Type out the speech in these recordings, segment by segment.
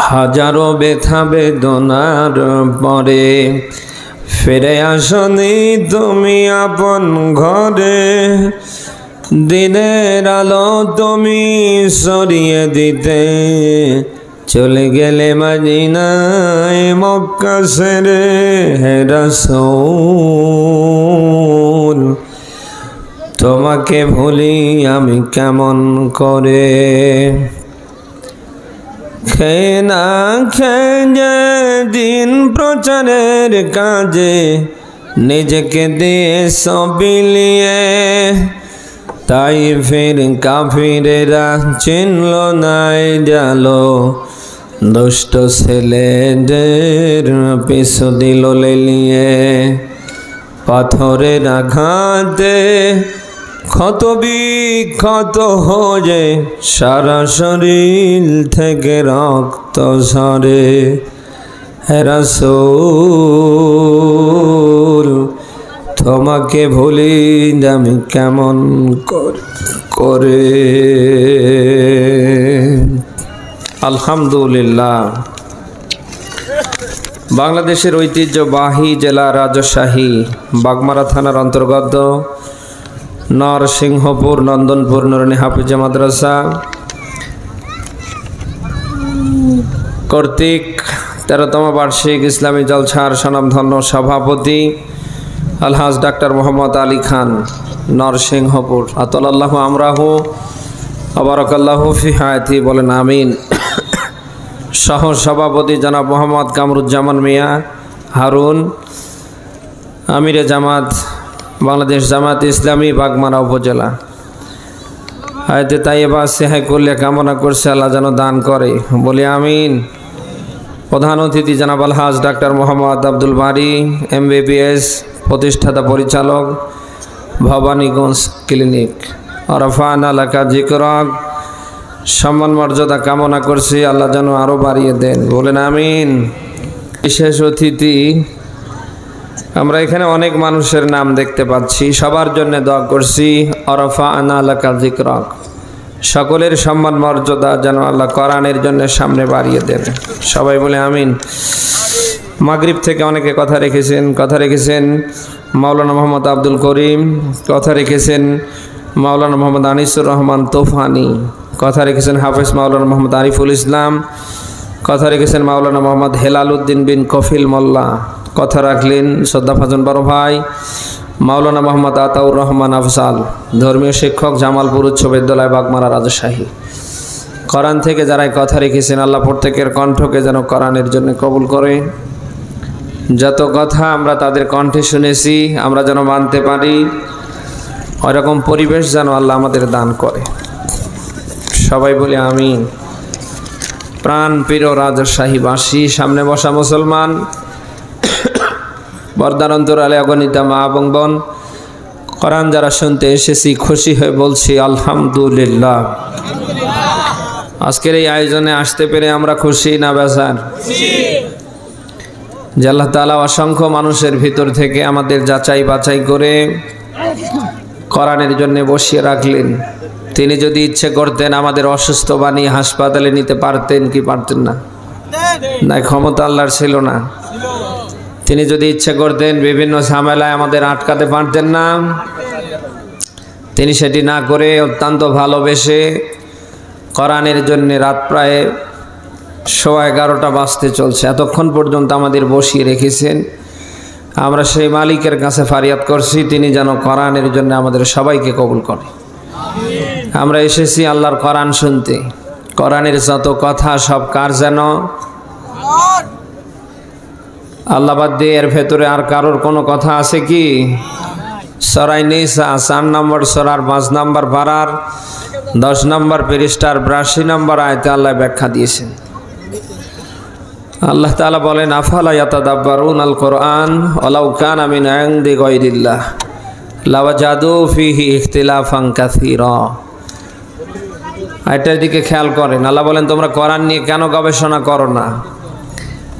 হাজারো ব্যথা বেদনার পরে ফিরে আসনি তুমি আপন ঘরে। দিনের আলো তুমি সরিয়ে দিতে চলে গেলে মদিনায় মক্কা ছেড়ে। হে রাসূল তোমাকে ভুলি আমি কেমন করে। খেয়ে না খেয়ে দিন প্রচারের কাজে নিজেকে দিয়ে বিলিয়ে, তাই ফির কাফিরেরা চিনল নাই জালো। দুষ্ট ছেলেদের পিছু দিল লেলিয়ে। পাথরের আঘাতে ক্ষত বিক্ষত হয়ে সারা শরীর থেকে রক্ত ঝরে। হে রাসূল তোমাকে ভুলি আমি কেমন করে। আলহামদুলিল্লাহ। বাংলাদেশের ঐতিহ্যবাহী জেলা রাজশাহী বাগমারা থানার অন্তর্গত নরসিংহপুর নন্দনপুর নুরানী হাফিজা মাদ্রাসা কর্তৃক 13তম বার্ষিক ইসলামী জলসার স্বনামধন্য সভাপতি আলহাজ ডাক্তার মোহাম্মদ আলী খান নরসিংহপুর আতাল্লাহু আমরাহু আবারাকাল্লাহু ফি হায়াতি বলেন আমিন। সহ সভাপতি জনাব মোহাম্মদ কামরুজ্জামান মিয়া হারুন, আমিরে জামাত বাংলাদেশ জামাত ইসলামী বাগমারা উপজেলা। হায়াতে তাইয়্যিবা সেহাই করলে কামনা করছে আল্লাহ যেন দান করে, বলি আমিন। প্রধান অতিথি জনাব আলহাজ ডাক্তার মোহাম্মদ আব্দুল বারী MBBS, প্রতিষ্ঠাতা পরিচালক ভবানীগঞ্জ ক্লিনিক। আরাফান এলাকা জিকরক, সম্মান মর্যাদা কামনা করছি আল্লাহ যেন আরও বাড়িয়ে দেন, বলেন আমিন। বিশেষ অতিথি, আমরা এখানে অনেক মানুষের নাম দেখতে পাচ্ছি, সবার জন্য দোয়া করছি। আরাফান এলাকা জিকরক, সকলের সম্মান মর্যাদা যেন আল্লাহ কোরআনের জন্য সামনে বাড়িয়ে দেন, সবাই বলে আমিন। মাগরিব থেকে অনেকে কথা রেখেছেন মাওলানা মোহাম্মদ আব্দুল করিম, কথা রেখেছেন মাওলানা মোহাম্মদ আনিসুর রহমান তোফানি, কথা রেখেছেন হাফেজ মাওলানা মোহাম্মদ আরিফুল ইসলাম, কথা রেখেছেন মাওলানা মোহাম্মদ হেলাল উদ্দিন বিন কফিল মোল্লা, কথা রাখলেন শ্রদ্ধাভাজন বড় ভাই মাওলানা মোহাম্মদ আতাউর রহমান আফজাল, ধর্মীয় শিক্ষক জামালপুর উচ্চ বিদ্যালয় বাগমারা রাজশাহী। কোরআন থেকে যারাই কথা রেখেছেন আল্লাহ প্রত্যেকের কণ্ঠকে যেন কোরআনের জন্য কবুল করে। যত কথা আমরা তাদের কণ্ঠে শুনেছি আমরা যেন মানতে পারি, ওইরকম পরিবেশ যেন আল্লাহ আমাদের দান করে, সবাই বলি আমিন। প্রাণ প্রিয় রাজশাহীবাসী, সামনে বসা মুসলমান, বর্দার অন্তরালে অগণিত মা এবং বোন, কোরআন যারা শুনতে এসেছি খুশি হয়ে বলছি আলহামদুলিল্লাহ। আজকের এই আয়োজনে আসতে পেরে আমরা খুশি না বেজার? যে আল্লাহ তাআলা অসংখ্য মানুষের ভিতর থেকে আমাদের যাচাই বাছাই করে কোরআনের জন্য বসিয়ে রাখলেন। তিনি যদি ইচ্ছে করতেন আমাদের অসুস্থ বানিয়ে হাসপাতালে নিতে পারতেন কি পারতেন না? না, ক্ষমতা আল্লাহর ছিল না। তিনি যদি ইচ্ছে করতেন বিভিন্ন ঝামেলায় আমাদের আটকাতে পারতেন না। তিনি সেটি না করে অত্যন্ত ভালোবেসে কোরআনের জন্য রাত প্রায় 11:15 বাজতে চলছে, এতক্ষণ পর্যন্ত আমাদের বসিয়ে রেখেছেন। আমরা সেই মালিকের কাছে ফারিয়াদ করছি তিনি যেন কোরআনের জন্য আমাদের সবাইকে কবুল করে। আমরা এসেছি আল্লাহর কোরআন শুনতে। কোরআনের যত কথা সব কার যেন? আল্লাহ বাদ দিয়ে এর ভেতরে আর কারোর কোনো কথা আছে কি? সূরা নিসা 4 নম্বর সূরার 5 নম্বর পারার 10 নম্বর পৃষ্ঠার 82 নম্বর আয়াতে আল্লাহ ব্যাখ্যা দিয়েছেন। আল্লাহ তাআলা বলেন আফালা ইয়াতাদাব্বারুনাল কুরআন ওয়ালাউ কানা মিন ইনদি গায়রিল্লাহ লাওয়াজাদু ফীহি ইখতিলাফান কাসীরা। এটার দিকে খেয়াল করেন। আল্লাহ বলেন তোমরা কোরআন নিয়ে কেন গবেষণা করো না?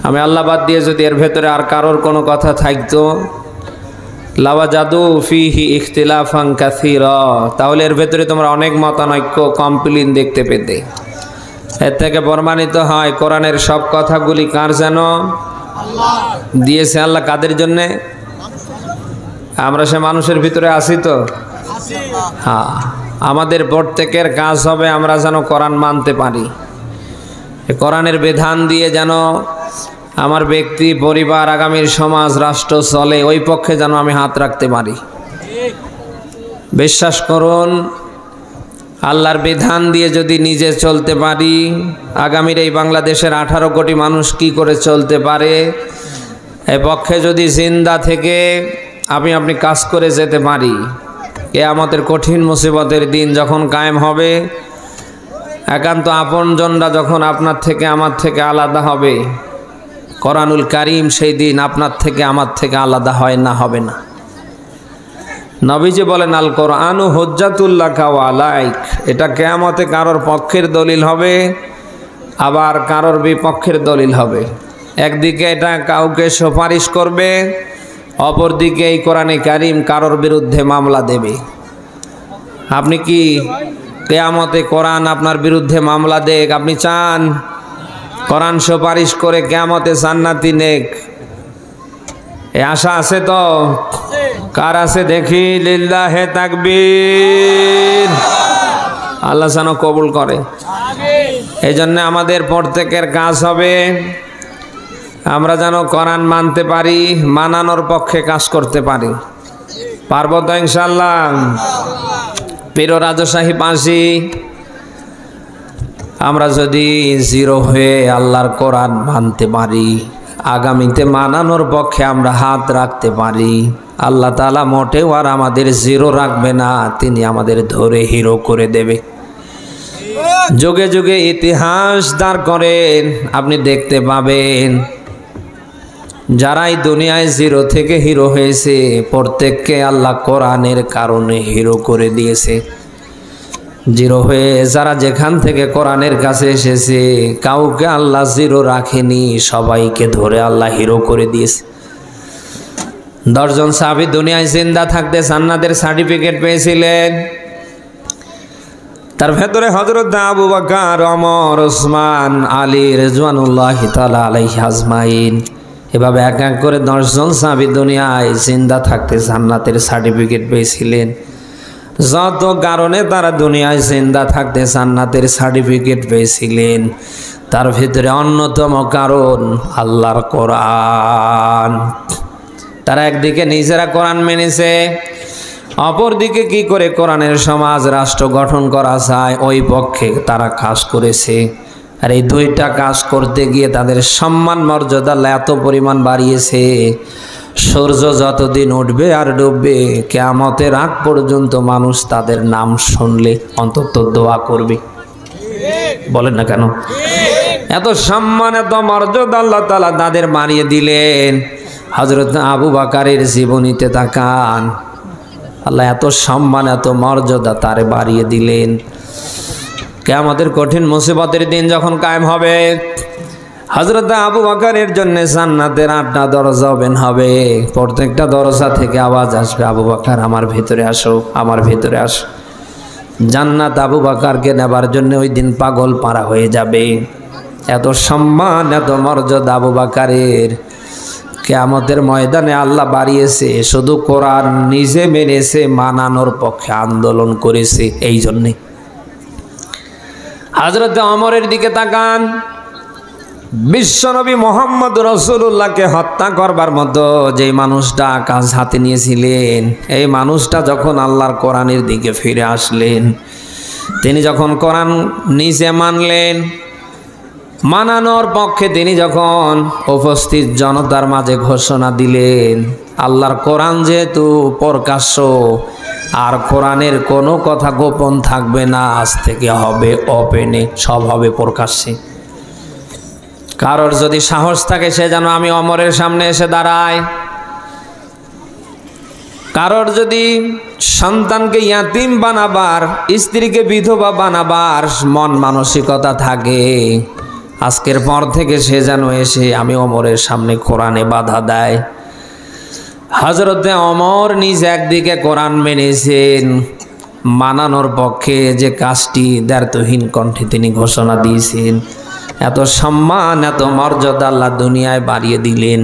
আমি আল্লাহ বাদ দিয়ে যদি এর ভেতরে আর কারোর কোনো কথা থাকতো, লাওয়াজাদু ফীহি ইখতিলাফান কাসীরা, তাহলে এর ভেতরে তোমরা অনেক মতানৈক্য কমপ্লেইন দেখতে পেতে। এর থেকে প্রমাণিত হয় কোরআনের সব কথাগুলি কার যেন দিয়েছে আল্লাহ। কাদের জন্যে? আমরা সে মানুষের ভিতরে আছি তো। হ্যাঁ, আমাদের প্রত্যেকের কাজ হবে আমরা যেন কোরআন মানতে পারি, কোরআনের বিধান দিয়ে যেন আমার ব্যক্তি, পরিবার, আগামীর সমাজ, রাষ্ট্র চলে, ওই পক্ষে যেন আমি হাত রাখতে পারি। বিশ্বাস করুন, আল্লাহর বিধান দিয়ে যদি নিজে চলতে পারি, আগামীর এই বাংলাদেশের 18 কোটি মানুষ কি করে চলতে পারে, এই পক্ষে যদি জিন্দা থেকে আপনি কাজ করে যেতে পারি, কিয়ামতের কঠিন মুসিবতের দিন যখন কায়েম হবে, একান্ত আপনজনরা যখন আপনার থেকে আমার থেকে আলাদা হবে, কোরআনুল কারীম সেই দিন আপনার থেকে আমার থেকে আলাদা হয় না, হবে না। নবীজি বলেন, আল কোরআনু হুজ্জাতুল লাকা ওয়া আলাইক। এটা কিয়ামতে কারোর পক্ষের দলিল হবে, আবার কারোর বিপক্ষের দলিল হবে। একদিকে এটা কাউকে সুপারিশ করবে, অপরদিকে এই কোরআনে কারীম কারোর বিরুদ্ধে মামলা দেবে। আপনি কি কিয়ামতে কোরআন আপনার বিরুদ্ধে মামলা দেখ? আপনি চান কোরআন সুপারিশ করে কিয়ামতে জান্নাতি নেক? এই আশা আছে তো? কার আছে দেখি? লিল্লাহে তাকবীর। আল্লাহ যেন কবুল করে। এই জন্য আমাদের প্রত্যেকের কাজ হবে আমরা যেন কোরআন মানতে পারি, মানানোর পক্ষে কাজ করতে পারি। পারবো তো ইনশাআল্লাহ? পীর রাজশাহী পাশি আমরা যদি জিরো হয়ে আল্লাহর কোরআন মানতে পারি, আগামীতে মানানোর পক্ষে আমরা হাত রাখতে পারি, আল্লাহ তাআলা মোটেও আর আমাদের জিরো রাখবে না, তিনি আমাদের ধরে হিরো করে দেবে। যুগে যুগে ইতিহাস দাঁড় করেন, আপনি দেখতে পাবেন যারাই দুনিয়ায় জিরো থেকে হিরো হয়েছে, প্রত্যেককে আল্লাহ কোরআনের কারণে হিরো করে দিয়েছে। জিরো হয়ে যারা যেখান থেকে কোরআনের কাছে এসেছে, কাউকে আল্লাহ জিরো রাখেনি, সবাইকে ধরে আল্লাহ হিরো করে দিয়েছে। 10 জন সাহাবী দুনিয়ায় জিন্দা থাকতে জান্নাতের সার্টিফিকেট পেয়েছিলেন। তার ভেতরে হযরত আবু বকর, ওমর, ওসমান, আলী রিজওয়ানুল্লাহি তাআলা আলাইহি আজমাইন, এভাবে এক এক করে 10 জন সাহাবী দুনিয়ায় জিন্দা থাকতে জান্নাতের সার্টিফিকেট পেয়েছিলেন। যত কারণে তারা দুনিয়ায় জিন্দা থাকতে জান্নাতের সার্টিফিকেট পেয়েছিলেন, তার ভিতরে অন্যতম কারণ আল্লাহর কোরআন। তারা একদিকে নিজেরা কোরআন মেনেছে, অপরদিকে কি করে কোরআনের সমাজ রাষ্ট্র গঠন করা যায় ওই পক্ষে তারা কাজ করেছে। আর এই দুইটা কাজ করতে গিয়ে তাদের সম্মান মর্যাদা এত পরিমাণ বাড়িয়েছে, সূর্য যতদিন উঠবে আর ডুববে, কিয়ামতের আগ পর্যন্ত মানুষ তাদের নাম শুনলে অন্তত দোয়া করবে। বলেন না কেন? এত সম্মান, এত মর্যাদা আল্লাহ তাআলা তাদের বাড়িয়ে দিলেন। হযরত আবু বকরের জীবনীতে তাকান, আল্লাহ এত সম্মান, এত মর্যাদা তারে বাড়িয়ে দিলেন। কিয়ামতের কঠিন মুসিবতের দিন যখন কায়েম হবে, হযরত আবু বকরের জন্য জান্নাতের 8টা দরজা ওপেন হবে। প্রত্যেকটা দরজা থেকে আওয়াজ আসবে, আবু বকর আমার ভিতরে আসো, আমার ভিতরে আসো। জান্নাত আবু বকরকে নেবার জন্য ওই দিন পাগল পারা হয়ে যাবে। এত সম্মান, এত মর্যাদা আবু বকরের। কিয়ামতের ময়দানে আল্লাহ বাড়িয়েছে, শুধু কোরআন নিজে মেনেছে, মানানোর পক্ষে আন্দোলন করেছে। এই জন্যে হযরত ওমরের দিকে তাকান, বিশ্বনবী মুহাম্মদ রাসূলুল্লাহকে হত্যা করবার মতো যে মানুষটা কাজ হাতে নিয়েছিলেন, এই মানুষটা যখন আল্লাহর কোরআনের দিকে ফিরে আসলেন, তিনি যখন কোরআন নিজে মানলেন, মানানোর পক্ষে তিনি যখন উপস্থিত জনতার মাঝে ঘোষণা দিলেন, আল্লাহর কোরআন যেহেতু প্রকাশ্য, আর কোরআনের কোনো কথা গোপন থাকবে না, আজ থেকে হবে ওপেনে, সব হবে প্রকাশ্যে। কারোর যদি সাহস থাকে সে যেন আমি ওমরের সামনে এসে দাঁড়ায়। কারোর যদি সন্তানকে ইয়াতিম বানাবার, স্ত্রীকে বিধবা বানাবার মন মানসিকতা থাকে, আজকের পর থেকে সে যেন এসে আমি ওমরের সামনে কোরআনে বাধা দেয়। হযরতে ওমর নিজ একদিকে কোরআন মেনেছেন, মানানোর পক্ষে যে কাজটি দ্ব্যর্থহীন কণ্ঠে তিনি ঘোষণা দিয়েছেন। এত সম্মান এত মর্যাদা আল্লাহ দুনিয়ায় বাড়িয়ে দিলেন।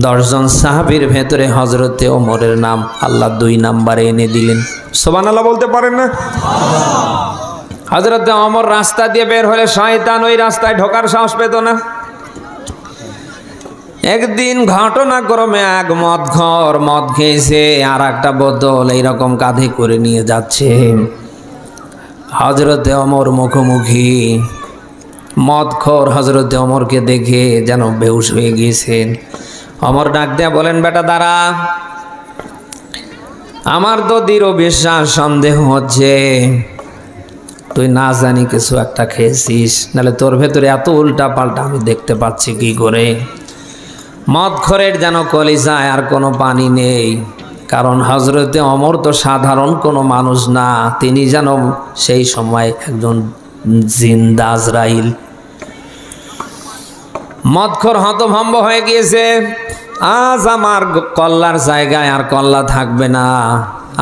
10 জন সাহাবীর ভেতরে হযরতে ওমরের নাম আল্লাহ 2 নম্বরে এনে দিলেন। সুবহানাল্লাহ বলতে পারেন না? হযরতে ওমর রাস্তা দিয়ে বের হলে শয়তান ওই রাস্তায় ঢোকার সাহস পেত না। একদিন ঘটনাক্রমে এক মদখোর মদ খেয়েছে, আর একটা বোতল এইরকম কাঁধে করে নিয়ে যাচ্ছে। হযরতে ওমর মুখোমুখি। মদখোর হযরতে ওমরকে দেখে যেন বেহুশ হয়ে গিয়েছেন। ওমর ডাক দিয়ে বলেন, বেটা দাঁড়া, আমার তো দৃঢ় বিশ্বাস সন্দেহ হচ্ছে তুই না জানি কিছু একটা খেয়েছিস, নাহলে তোর ভেতরে এত উল্টা পাল্টা আমি দেখতে পাচ্ছি কি করে। মদখোরের যেন কলিজায় আর কোনো পানি নেই, কারণ হযরতে ওমর তো সাধারণ কোনো মানুষ না, তিনি যেন সেই সময় একজন জিন্দা আজরাইল। মদখোর হতভম্ব হয়ে গিয়েছে। আজ আমার কল্লার জায়গায় আর কল্লা থাকবে না,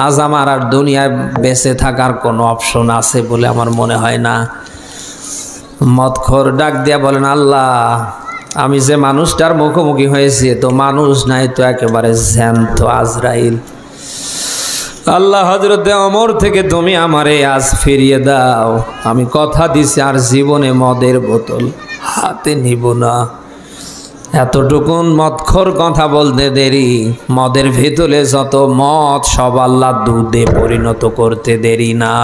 আজ আমার আর দুনিয়ায় বেঁচে থাকার কোনো অপশন আছে বলে আমার মনে হয় না। মদখোর ডাক দিয়া বলেন, আল্লাহ, আমি যে মানুষটার মুখোমুখি হয়েছি তো মানুষ নাই, তো একেবারে জ্যান্ত আজরাইল। আল্লাহ, হযরতে ওমর থেকে তুমি আমারে আজ ফিরিয়ে দাও। আমি কথা দিছি আর জীবনে মদের বোতল হাতে নিব না। এতটুকুন মদখোর কথা বলতে দেরি, মদের ভেতরে যত মদ সব আল্লাহ দুধে পরিণত করতে দেরি না।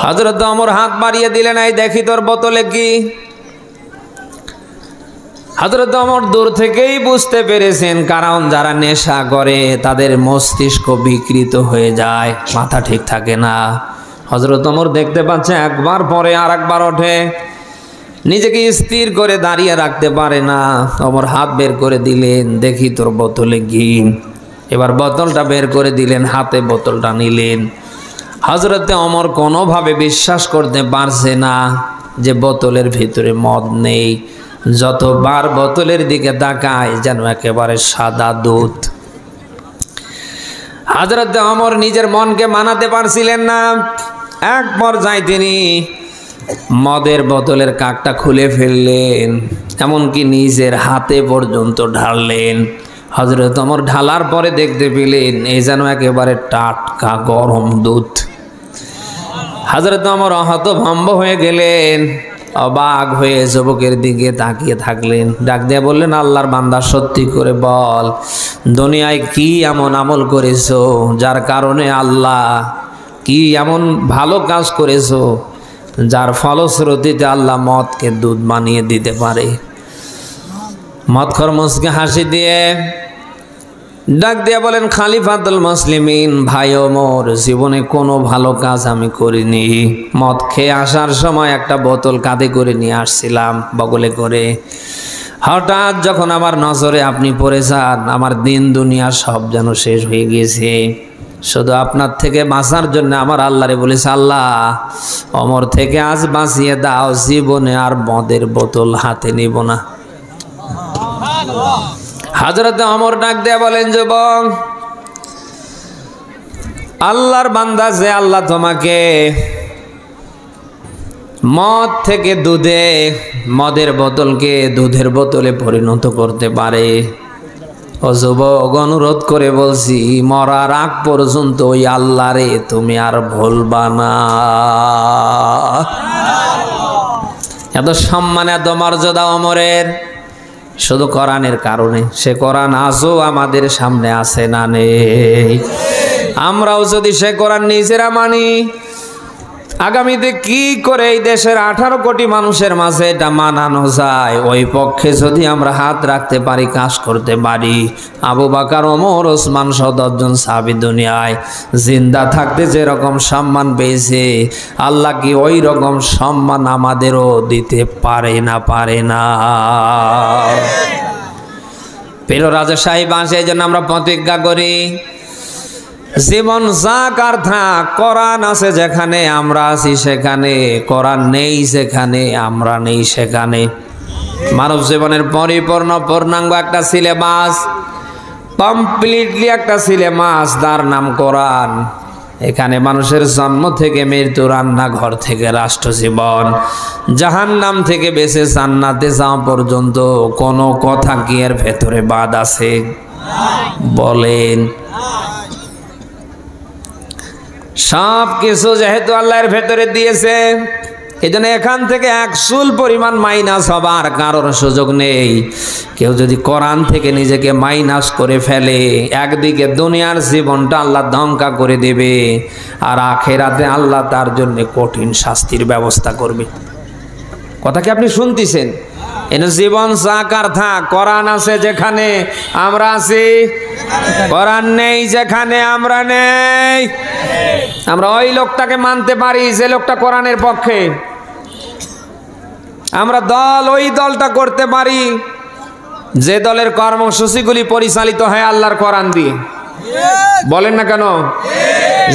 হযরত ওমর হাত বাড়িয়ে দিলেন, এই দেখি তোর বোতলে কি। হযরত ওমর দূর থেকেই বুঝতে পেরেছেন, কারণ যারা নেশা করে তাদের মস্তিষ্ক বিকৃত হয়ে যায়, মাথা ঠিক থাকে না। হযরত ওমর দেখতে পাচ্ছে একবার পরে আর একবার ওঠে, নিজেকে স্থির করে দাঁড়িয়ে রাখতে পারে না। ওমর হাত বের করে দিলেন, দেখি তোর বোতলে কি। এবার বোতলটা বের করে দিলেন, হাতে বোতলটা নিলেন। হযরতে ওমর কোনোভাবে বিশ্বাস করতে পারছে না যে বোতলের ভিতরে মদ নেই। যতবার বোতলের দিকে তাকায় যেন একেবারে সাদা দুধ। হযরতে ওমর নিজের মনকে মানাতে পারছিলেন না। এক পর্যায়ে তিনি মদের বোতলের কাকটা খুলে ফেললেন, এমনকি নিজের হাতে পর্যন্ত ঢাললেন। হযরত ওমর ঢালার পরে দেখতে পেলেন এই যেন একেবারে টাটকা গরম দুধ। হযরত ওমর হতভম্ব হয়ে গেলেন, অবাক হয়ে যুবকের দিকে তাকিয়ে থাকলেন। ডাক দিয়ে বললেন, আল্লাহর বান্দা, সত্যি করে বল, দুনিয়ায় কি এমন আমল করেছো যার কারণে আল্লাহ, কি এমন ভালো কাজ করেছো যার ফলশ্রুতিতে আল্লাহ মদকে দুধ বানিয়ে দিতে পারে। মদখোর মুচকে হাসি দিয়ে ডাক দিয়ে বলেন, খালিফাতুল মুসলিমিন, ভাই ওমর, জীবনে কোনো ভালো কাজ আমি করিনি। মদ খেয়ে আসার সময় একটা বোতল কাঁধে করে নিয়ে আসছিলাম বগলে করে। হঠাৎ যখন আমার নজরে আপনি পড়ে যান, আমার দিন দুনিয়া সব যেন শেষ হয়ে গিয়েছে। শুধু আপনার থেকে বাঁচার জন্য আমার আল্লাহরে বলেছে, আল্লাহ, ওমর থেকে আজ বাঁচিয়ে দাও, জীবনে আর মদের বোতল হাতে নিব না। হযরতে ওমর ডাক দিয়ে বলেন, যুবক, আল্লাহর বান্দা, যে আল্লাহ তোমাকে মদ থেকে দুধে, মদের বোতলকে দুধের বোতলে পরিণত করতে পারে, ও যুবক, অনুরোধ করে বলছি, মরার আগ পর্যন্ত ওই আল্লাহরে তুমি আর ভুলবা না। এত সম্মান এত মর্যাদা ওমরের শুধু কোরআনের কারণে। সে কোরআন আজও আমাদের সামনে আছে না নেই? আমরাও যদি সে কোরআন নিজেরা মানি, আগামীতে কি করে এই দেশের 18 কোটি মানুষের মাঝে এটা মানানো যায়, ওই পক্ষে যদি আমরা হাত রাখতে পারি, কাজ করতে পারি, আবু বকর, ওমর, ওসমান সহ 10 জন সাহাবী দুনিয়ায় জিন্দা থাকতে যেরকম সম্মান পেয়েছে, আল্লাহ কি ওই রকম সম্মান আমাদেরও দিতে পারে না? পারে না। প্রিয় রাজা সাহেব, এই জন্য আমরা প্রতিজ্ঞা করি, জীবন যাক আর থাক, কোরআন আছে যেখানে আমরা আছি সেখানে, কোরআন নেই যেখানে আমরা নেই সেখানে। মানব জীবনের পরিপূর্ণ পূর্ণাঙ্গ একটা সিলেবাস, কমপ্লিটলি একটা সিলেবাস, তার নাম কোরআন। এখানে মানুষের জন্ম থেকে মৃত্যু, রান্নাঘর থেকে রাষ্ট্র জীবন, জাহান্নাম থেকে বেঁচে জান্নাতে যাওয়া পর্যন্ত কোনো কথা কি এর ভেতরে বাদ আছে? বলেন। সব কিছু যেহেতু আল্লাহর ভেতরে দিয়েছে, এই জন্য এখান থেকে এক চুল পরিমাণ মাইনাস হবার কারোর সুযোগ নেই। কেউ যদি কোরআন থেকে নিজেকে মাইনাস করে ফেলে, একদিকে দুনিয়ার জীবনটা আল্লাহ ধ্বংস করে দেবে, আর আখেরাতে আল্লাহ তার জন্য কঠিন শাস্তির ব্যবস্থা করবে। কথা কি আপনি শুনতেছেন? এর জীবন সাকার থাক, কোরআন আছে যেখানে আমরা আছি, কোরআন নেই যেখানে আমরা নেই। আমরা ওই লোকটাকে মানতে পারি যে লোকটা কোরআনের পক্ষে, আমরা দল ওই দলটা করতে পারি যে দলের কর্মসূচিগুলি পরিচালিত হয় আল্লাহর কোরআন দিয়ে। বলেন না কেন?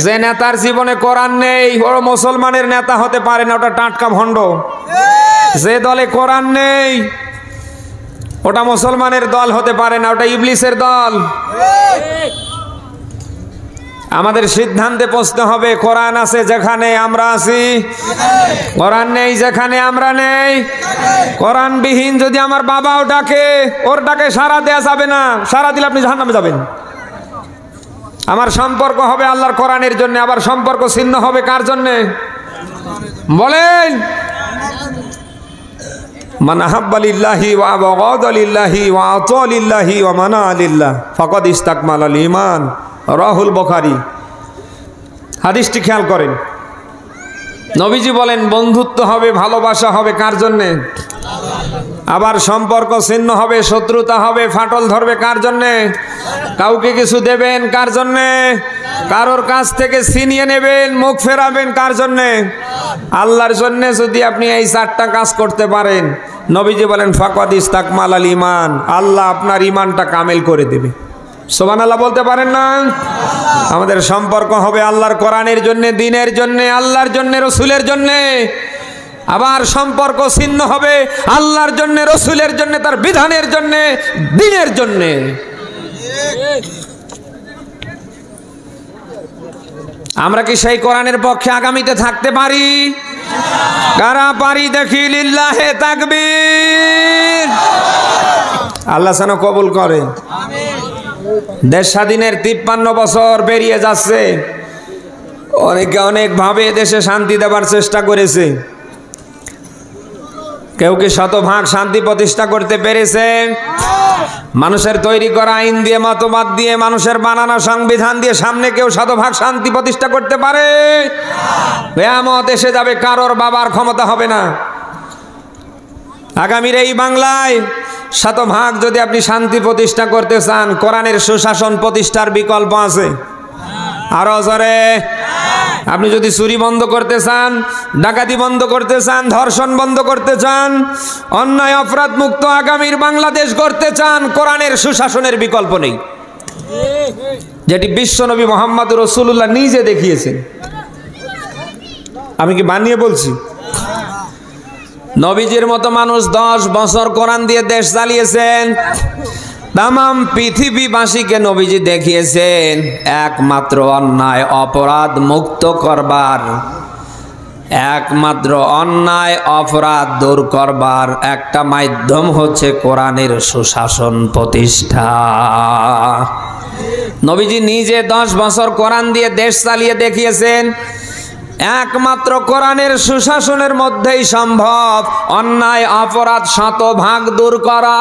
যে নেতার জীবনে কোরআন নেই ও মুসলমানের নেতা হতে পারে না, ওটা টাটকা ভণ্ড। যে দলে কোরআন নেই ওটা মুসলমানের দল হতে পারে না, ওটা ইবলিসের দল। আমাদের সিদ্ধান্তে পৌঁছতে হবে, কোরআন আছে যেখানে আমরা আছি, কোরআন নেই যেখানে আমরা নেই। কোরআনবিহীন যদি আমার বাবাও ডাকে, ওর ডাকে সাড়া দেয়া যাবে না, সাড়া দিলে আপনি জাহান্নামে যাবেন। আমার সম্পর্ক হবে আল্লাহর কোরআনের জন্য, আবার সম্পর্ক ছিন্ন হবে কার জন্য? বলেন। মান আহাব্বা লিল্লাহি ওয়া আবগাদা লিল্লাহি ওয়া আতা লিল্লাহি ওয়া মানা লিল্লাহ ফাকাদ ইস্তাকমালাল ঈমান। রাহুল বুখারী। হাদিসটি খেয়াল করেন। নবীজি বলেন বন্ধুত্ব হবে, ভালোবাসা হবে কার জন্যে? আবার সম্পর্ক ছিন্ন হবে, শত্রুতা হবে, ফাটল ধরবে কার জন্যে? কাউকে কিছু দেবেন কার জন্যে? কারোর কাছ থেকে ছিনিয়ে নেবেন, মুখ ফেরাবেন কার জন্যে? আল্লাহর জন্যে। যদি আপনি এই চারটা কাজ করতে পারেন, নবীজি বলেন ফাকাদ ইস্তাকমালাল ঈমান, আল্লাহ আপনার ঈমানটা কামেল করে দেবে। সুবহানাল্লাহ বলতে পারেন না? আমাদের সম্পর্ক হবে আল্লাহর কোরআনের জন্য, দ্বীনের জন্য, আল্লাহর জন্য, রসুলের জন্য। আবার সম্পর্ক ছিন্ন হবে আল্লাহর জন্য, রসুলের জন্য, তার বিধানের জন্য, দ্বীনের জন্য। আমরা কি সেই কোরআনের পক্ষে আগামীতে থাকতে পারি? কারা পারি দেখি? লিল্লাহে তাকবীর। আল্লাহ যেন কবুল করে। দেশ স্বাধীনের 53 বছর পেরিয়ে যাচ্ছে। অনেকে অনেকভাবে দেশে শান্তি দেবার চেষ্টা করেছে। কেউ কি শতভাগ শান্তি প্রতিষ্ঠা করতে পেরেছে? মানুষের তৈরি করা আইন দিয়ে, মতবাদ দিয়ে, মানুষের বানানো সংবিধান দিয়ে সামনে কেউ শতভাগ শান্তি প্রতিষ্ঠা করতে পারে? কিয়ামত এসে যাবে, কারোর বাবার ক্ষমতা হবে না। আগামীর এই বাংলায় শতভাগ যদি আপনি শান্তি প্রতিষ্ঠা করতে চান, কোরআনের সুশাসন প্রতিষ্ঠার বিকল্প আছে। আরো জোরে। আপনি যদি চুরি বন্ধ করতে চান, ডাকাতি বন্ধ করতে চান, ধর্ষণ বন্ধ করতে চান, অন্যায় অপরাধ মুক্ত আগামীর বাংলাদেশ করতে চান, কোরআনের সুশাসনের বিকল্প নেই, যেটি বিশ্বনবী মুহাম্মদ রাসূলুল্লাহ নিজে দেখিয়েছেন। আমি কি বানিয়ে বলছি? নবীজির মতো মানুষ 10 বছর কোরআন দিয়ে দেশ চালিয়েছেন। তামাম পৃথিবীবাসীকে নবীজি দেখিয়েছেন একমাত্র অন্যায় অপরাধ মুক্ত করবার, একমাত্র অন্যায় অপরাধ দূর করবার একটা মাধ্যম হচ্ছে কোরআনের সুশাসন প্রতিষ্ঠা। নবীজি নিজে 10 বছর কোরআন দিয়ে দেশ চালিয়ে দেখিয়েছেন। একমাত্র কোরআনের সুশাসনের মধ্যেই সম্ভব অন্যায় অপরাধ শতভাগ দূর করা।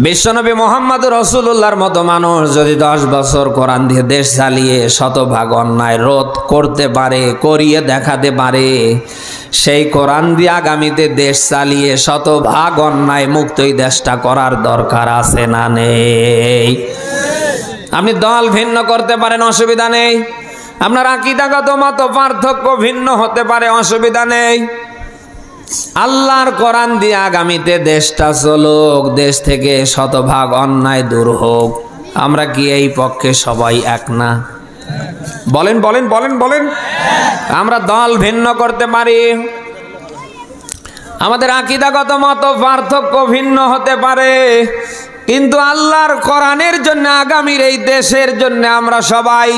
বিশ্বনবী মুহাম্মদ রাসূলুল্লাহর মতো মানুষ যদি 10 বছর কোরআন দিয়ে দেশ চালিয়ে শতভাগ অন্যায় রোধ করতে পারে, করিয়ে দেখাতে পারে, সেই কোরআন দিয়ে আগামীতে দেশ চালিয়ে শতভাগ অন্যায় মুক্তই দেশটা করার দরকার আছে না নেই? আপনি দল ভিন্ন করতে পারেন, অসুবিধা নেই। আপনার আকীদাগত মত পার্থক্য ভিন্ন হতে পারে, অসুবিধা নেই। আল্লাহর কোরআন দিয়ে আগামীতে দেশটা চলুক, দেশ থেকে শতভাগ অন্যায় দূর হোক। আমরা কি এই পক্ষে সবাই এক না? বলেন বলেন বলেন বলেন। আমরা দল ভিন্ন করতে পারি, আমাদের আকীদাগত মত পার্থক্য ভিন্ন হতে পারে, কিন্তু আল্লাহর কোরআনের জন্য, আগামীর এই দেশের জন্য আমরা সবাই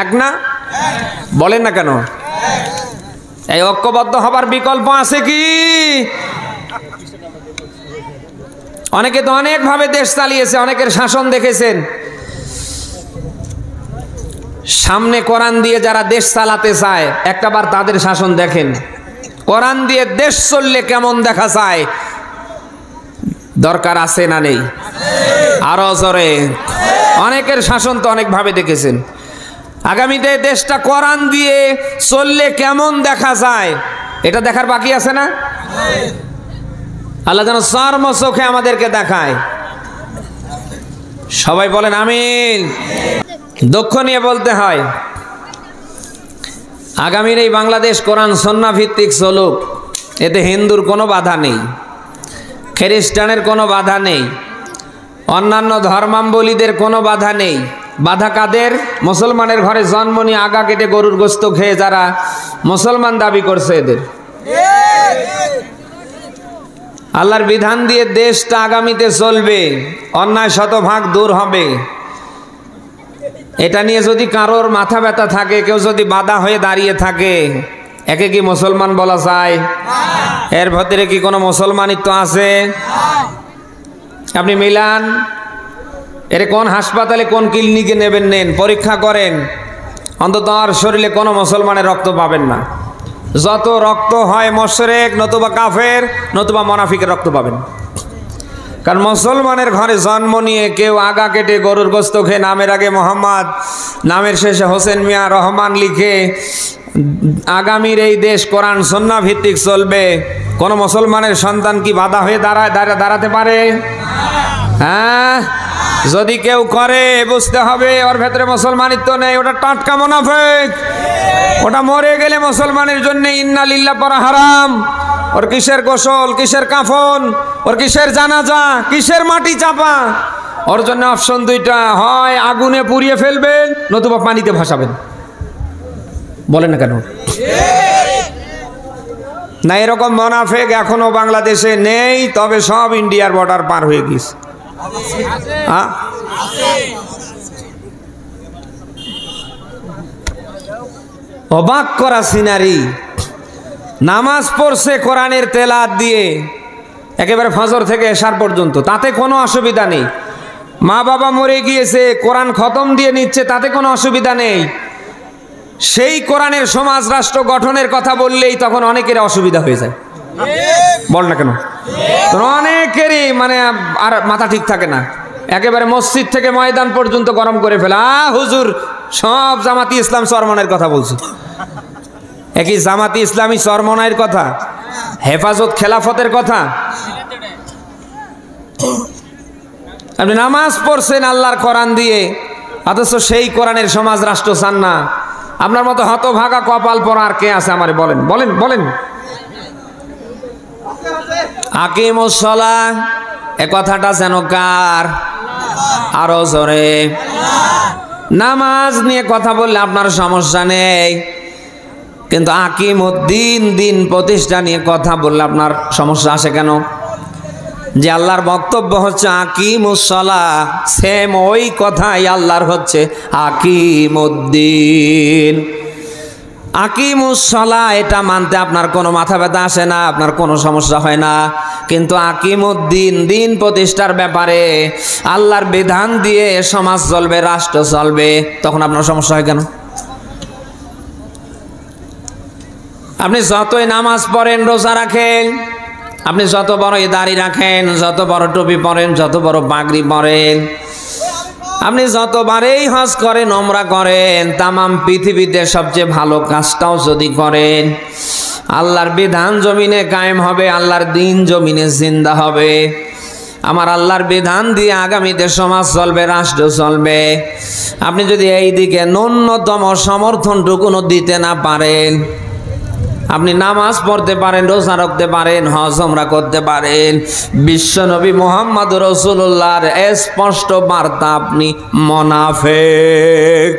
এক না? বলেন না কেন? এই ঐক্যবদ্ধ হবার বিকল্প আছে কি? অনেকে তো অনেকভাবে দেশ চালিয়েছে, অনেকের শাসন দেখেছেন। সামনে কোরআন দিয়ে যারা দেশ চালাতে চায়, একটাবার তাদের শাসন দেখেন। কোরআন দিয়ে দেশ চললে কেমন দেখা যায়? দরকার আছে না নেই? আরো জোরে। অনেকের শাসন তো অনেকভাবে দেখেছেন। আগামীতে দেশটা কোরআন দিয়ে চললে কেমন দেখা যায়, এটা দেখার বাকি আছে না? আল্লাহ যেন চর্ম চোখে আমাদেরকে দেখায়। সবাই বলেন আমিন। দুঃখ নিয়ে বলতে হয়, আগামীর এই বাংলাদেশ কোরআন সুন্নাহ ভিত্তিক চলুক, এতে হিন্দুর কোনো বাধা নেই, খ্রিস্টানের কোনো বাধা নেই, অন্যান্য ধর্মাবলীদের কোনো বাধা নেই। বাধা কাদের? মুসলমানের ঘরে জন্ম নিয়ে আগা কেটে গরুর গোস্ত খেয়ে যারা মুসলমান দাবি করছে এদের। আল্লাহর বিধান দিয়ে দেশটা আগামীতে চলবে, অন্যায় শতভাগ দূর হবে। এটা নিয়ে যদি কারোর মাথা ব্যথা থাকে, কেউ যদি বাধা হয়ে দাঁড়িয়ে থাকে, একে কি মুসলমান বলা যায়? এর ভিতরে কি কোনো মুসলমানিত্ব আছে? আপনি মিলান, এর কোন হাসপাতালে কোন ক্লিনিকে নেবেন, নেন, পরীক্ষা করেন, অন্তত আর শরীরে কোনো মুসলমানের রক্ত পাবেন না। যত রক্ত হয় মুশরিক নতুবা কাফের নতুবা মুনাফিকের রক্ত পাবেন। কারণ মুসলমানের ঘরে জন্ম নিয়ে কেউ আগা কেটে গরুর গোস্ত খেয়ে নামের আগে মোহাম্মদ, নামের শেষে হোসেন মিয়া রহমান লিখে আগামীর এই দেশ কোরআন সুন্নাহ ভিত্তিক চলবে, কোন মুসলমানের সন্তান কি বাধা হয়ে দাঁড়াতে পারে? হ্যাঁ, যদি কেউ করে বুঝতে হবে ওর ভেতরে মুসলমানিত্ব নেই, ওটা টাটকা মুনাফিক। ওটা মরে গেলে মুসলমানের জন্য ইন্না লিল্লাহ পড়া হারাম। ওর কিসের গোসল, কিসের কাফন, ওর কিসের জানাজা, কিসের মাটি চাপা? ওর জন্য অপশন দুইটা, হয় আগুনে পুড়িয়ে ফেলবেন নতুবা পানিতে ভাসাবেন। বলেন না কেন? না, এরকম মুনাফিক এখনো বাংলাদেশে নেই, তবে সব ইন্ডিয়ার বর্ডার পার হয়ে গেছে। অবাক করা সিনারি। নামাজ পড়ছে কোরআনের তেলাওয়াত দিয়ে একেবারে ফজর থেকে এশার পর্যন্ত, তাতে কোনো অসুবিধা নেই। মা বাবা মরে গিয়েছে, কোরআন খতম দিয়ে নিচ্ছে, তাতে কোনো অসুবিধা নেই। সেই কোরআনের সমাজ রাষ্ট্র গঠনের কথা বললেই তখন অনেকের অসুবিধা হয়ে যায়। বল না কেন? অনেকেরই মানে আর মাথা ঠিক থাকে না, একেবারে মসজিদ থেকে ময়দান পর্যন্ত গরম করে ফেলে। হুজুর সব জামাতি ইসলাম চরমনাইয়ের কথা বলছে। একই জামাতি ইসলামী চরমনাইয়ের কথা, হেফাজত খেলাফতের কথা। আপনি নামাজ পড়ছেন আল্লাহর কোরআন দিয়ে, অথচ সেই কোরআনের সমাজ রাষ্ট্র চান না। আপনার মতো হতভাগা কপাল পরা আর কে আছে আমারে বলেন, বলেন, বলেন। আকিমুস সালাহ, এ কথাটা যেন কার? আরো জোরে। নামাজ নিয়ে কথা বললে আপনার সমস্যা নেই, কিন্তু আকিমুদ্দিন, দিন প্রতিষ্ঠা নিয়ে কথা বললে আপনার সমস্যা আসে কেন? যে আল্লাহর বক্তব্য হচ্ছে আকিমুস সালাহ, সেম ওই কথাই আল্লাহর হচ্ছে আকিমুদ্দিন। আকিমুস সালাহ এটা মানতে আপনার কোনো মাথা ব্যথা আসে না, আপনার কোনো সমস্যা হয় না। কিন্তু আকিমুদ্দিন, দিন প্রতিষ্ঠার ব্যাপারে আল্লাহর বিধান দিয়ে সমাজ চলবে, রাষ্ট্র চলবে, তখন আপনার সমস্যা হয় কেন? আপনি যতই নামাজ পড়েন, রোজা রাখেন, আপনি যত বড় দাড়ি রাখেন, যত বড় টুপি পরেন, যত বড় পাগড়ি পরেন, আপনি যতবারেই হজ করেন, ওমরা করেন, তামাম পৃথিবীতে সবচেয়ে ভালো কাজটাও যদি করেন, আল্লাহর বিধান জমিনে কায়েম হবে, আল্লাহর দিন জমিনে জিন্দা হবে। আমার আল্লাহর বিধান দিয়ে আগামীতে সমাজ চলবে, রাষ্ট্র চলবে। আপনি যদি এই দিকে ন্যূনতম সমর্থনটুকুনো দিতে না পারেন, আপনি নামাজ পড়তে পারেন, রোজা রাখতে পারেন, হজ ওমরা করতে পারেন, বিশ্বনবী মুহাম্মদ রাসূলুল্লাহর স্পষ্ট বার্তা আপনি মুনাফিক।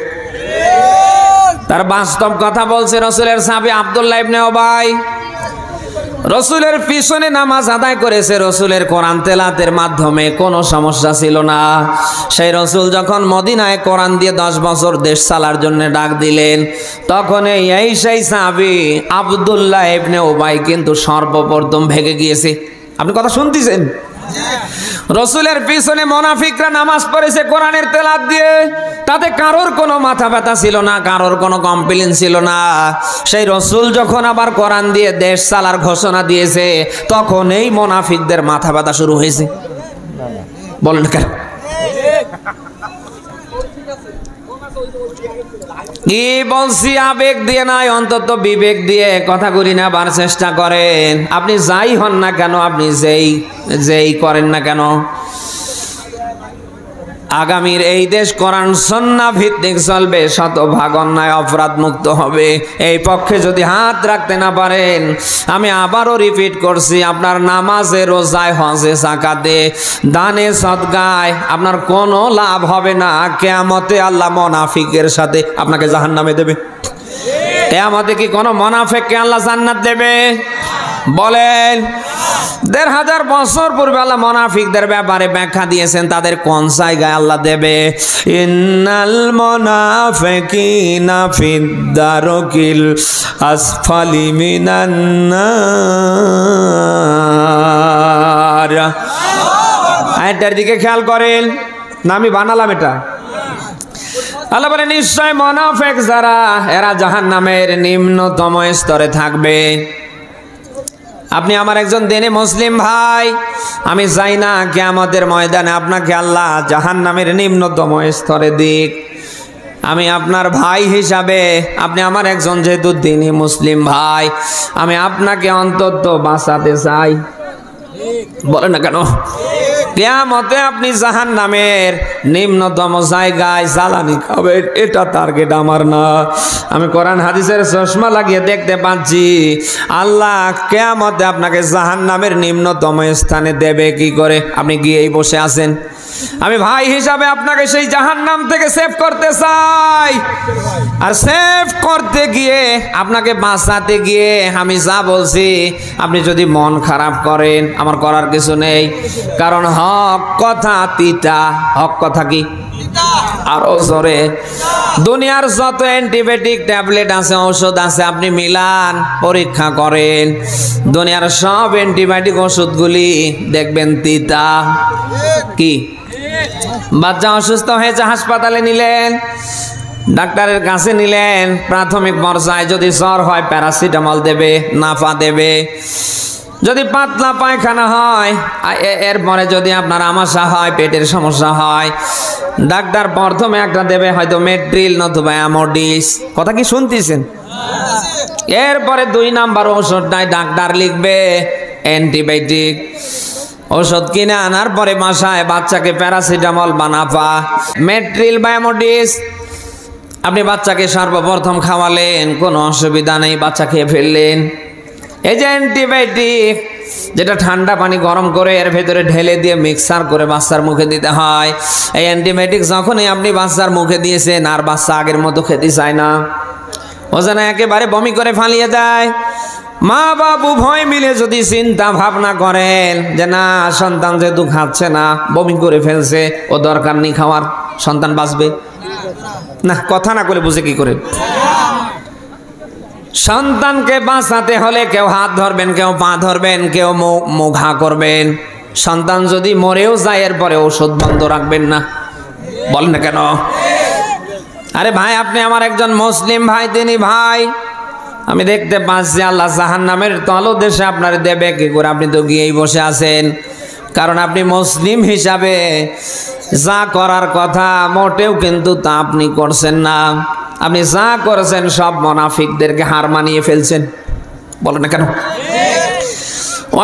তার বাস্তব কথা বলছে রাসূলের সাহাবী আব্দুল্লাহ ইবনে উবাই। রসুলের পিছনে নামাজ আদায় করেছে, রসুলের কোরআন তেলাতের মাধ্যমে কোনো সমস্যা ছিল না। সেই রসুল যখন মদিনায় কোরআন দিয়ে 10 বছর দেশ চালার জন্য ডাক দিলেন, তখন এই সেই সাহাবী আব্দুল্লাহ ইবনে উবাই কিন্তু সর্বপ্রথম ভেগে গিয়েছে। আপনি কথা শুনতেছেন? রসুলের পিছনে মুনাফিকরা নামাজ পড়েছে কোরআনের তেলাওয়াত দিয়ে, তাতে কারোর কোনো মাথা ব্যথা ছিল না, কারোর কোনো কমপ্লেইন ছিল না। সেই রসুল যখন আবার কোরআন দিয়ে দেশ চালার ঘোষণা দিয়েছে, তখন এই মুনাফিকদের মাথা ব্যথা শুরু হয়েছে। বলেন কেন? কি বলছি আবেগ দিয়ে নাই, অন্তত বিবেক দিয়ে কথা করি না, বার চেষ্টা করেন। আপনি যাই হন না কেন, আপনি যেই করেন না কেন, আগামীর এই দেশ কোরআন সুন্নাহ ভিত্তিক চলবে, শতভাগ অন্যায় অপরাধ মুক্ত হবে। এই পক্ষে যদি হাত রাখতে না পারেন, আমি আবারও রিপিট করছি, আপনার নামাজে, রোজায়, হজে, যাকাতে, দানে, সদকায় আপনার কোনো লাভ হবে না। কিয়ামতে আল্লাহ মুনাফিকের সাথে আপনাকে জাহান্নামে দেবে। কিয়ামতে কি কোনো মুনাফিককে আল্লাহ জান্নাত দেবে? বলেন। ১৫০০ বছর পূর্বে আল্লাহ মুনাফিকদের ব্যাপারে ব্যাখ্যা দিয়েছেন, তাদের কোন জায়গায় আল্লাহ দেবে। ইন্নাল মুনাফিকিনা ফিদ-দারকিল আসফালি মিনান নার। আয়াতটার দিকে খেয়াল করেন না, আমি বানালাম এটা। আল্লাহ বলে নিশ্চয় মুনাফিক যারা, এরা জাহান্নামের নিম্নতম স্তরে থাকবে। আপনি আমার একজন দিনী মুসলিম ভাই, আমি চাই না কিয়ামতের ময়দানে আপনাকে আল্লাহ জাহান্নামের নিম্নতম স্তরে দিক। আমি আপনার ভাই হিসাবে, আপনি আমার একজন যেহেতু দিনী মুসলিম ভাই, আমি আপনাকে অন্তত বাঁচাতে চাই। বলেন না কেন? কিয়ামতে আপনি জাহান্নামের নিম্নতম জায়গায় জ্বালানি খাবেন, এটা টার্গেট আমার না। আমি কোরআন হাদিসের চশমা লাগিয়ে দেখতে পাচ্ছি, আল্লাহ কিয়ামতে আপনাকে জাহান্নামের নিম্নতম স্থানে দেবে কি করে? আপনি গিয়েই বসে আছেন। আমি ভাই হিসাবে আপনাকে সেই জাহান্নাম থেকে সেভ করতে চাই। আর সেভ করতে গিয়ে, আপনাকে বাঁচাতে গিয়ে আমি যা বলছি, আপনি যদি মন খারাপ করেন, আমার করার কিছু নেই। কারণ হক কথা তিতা। হক কথা কি? আরো জোরে। দুনিয়ার যত অ্যান্টিবায়োটিক ট্যাবলেট আছে, ঔষধ আছে, আপনি মিলান, পরীক্ষা করেন। দুনিয়ার সব অ্যান্টিবায়োটিক ওষুধগুলি দেখবেন তিতা। কি? বাচ্চা অসুস্থ হয়েছে, হাসপাতালে নিলেন, ডাক্তারের কাছে নিলেন, প্রাথমিক পর্যায়ে যদি জ্বর হয় প্যারাসিটামল দেবে, নাফা দেবে। যদি পাতলা পায়খানা হয়, এরপরে যদি আপনার আমাশা হয়, পেটের সমস্যা হয়, ডাক্তার প্রথমে একটা দেবে, হয়তো মেট্রিল নতুবা অ্যামোডিস। কথা কি শুনতেছেন? এরপরে 2 নাম্বার ওষুধটাই ডাক্তার লিখবে অ্যান্টিবায়োটিক। ওষুধ কিনে আনার পরে বাসায় বাচ্চাকে প্যারাসিটামল বা নাফা, মেট্রিল বা অ্যামোডিস আপনি বাচ্চাকে সর্বপ্রথম খাওয়ালেন, কোনো অসুবিধা নেই, বাচ্চা খেয়ে ফেললেন। এই যে অ্যান্টিবায়োটিক, যেটা ঠান্ডা পানি গরম করে এর ভেতরে ঢেলে দিয়ে মিক্সার করে বাচ্চার মুখে দিতে হয়, এই অ্যান্টিবায়োটিক যখনই আপনি বাচ্চার মুখে দিয়েছেন, আর বাচ্চা আগের মতো খেতে চায় না, ও যেন একেবারে বমি করে ফালিয়ে দেয়। মা বাবা উভয় মিলে যদি চিন্তা ভাবনা করেন যে না, সন্তান যেহেতু খাচ্ছে না, বমি করে ফেলছে, ও দরকার নেই খাওয়ার, সন্তান বাঁচবে না। কথা না করে বুঝে কি করে? সন্তানকে বাঁচাতে হলে কেউ হাত ধরবেন, কেউ পা ধরবেন, কেউ মুখা করবেন। সন্তান যদি মরেও যায়, এরপরে ওষুধ বন্ধ রাখবেন না। বলেন না কেন? আরে ভাই, আপনি আমার একজন মুসলিম ভাই, তিনি ভাই, আমি দেখতে পাচ্ছি আল্লাহ জাহান্নামের তলদেশে আপনার দেবে কি করে? আপনি তো গিয়েই বসে আছেন। কারণ আপনি মুসলিম হিসাবে যা করার কথা মোটেও কিন্তু তা আপনি করছেন না। আপনি যা করেছেন সব মুনাফিকদেরকে হার মানিয়ে ফেলছেন। বলেন না কেন?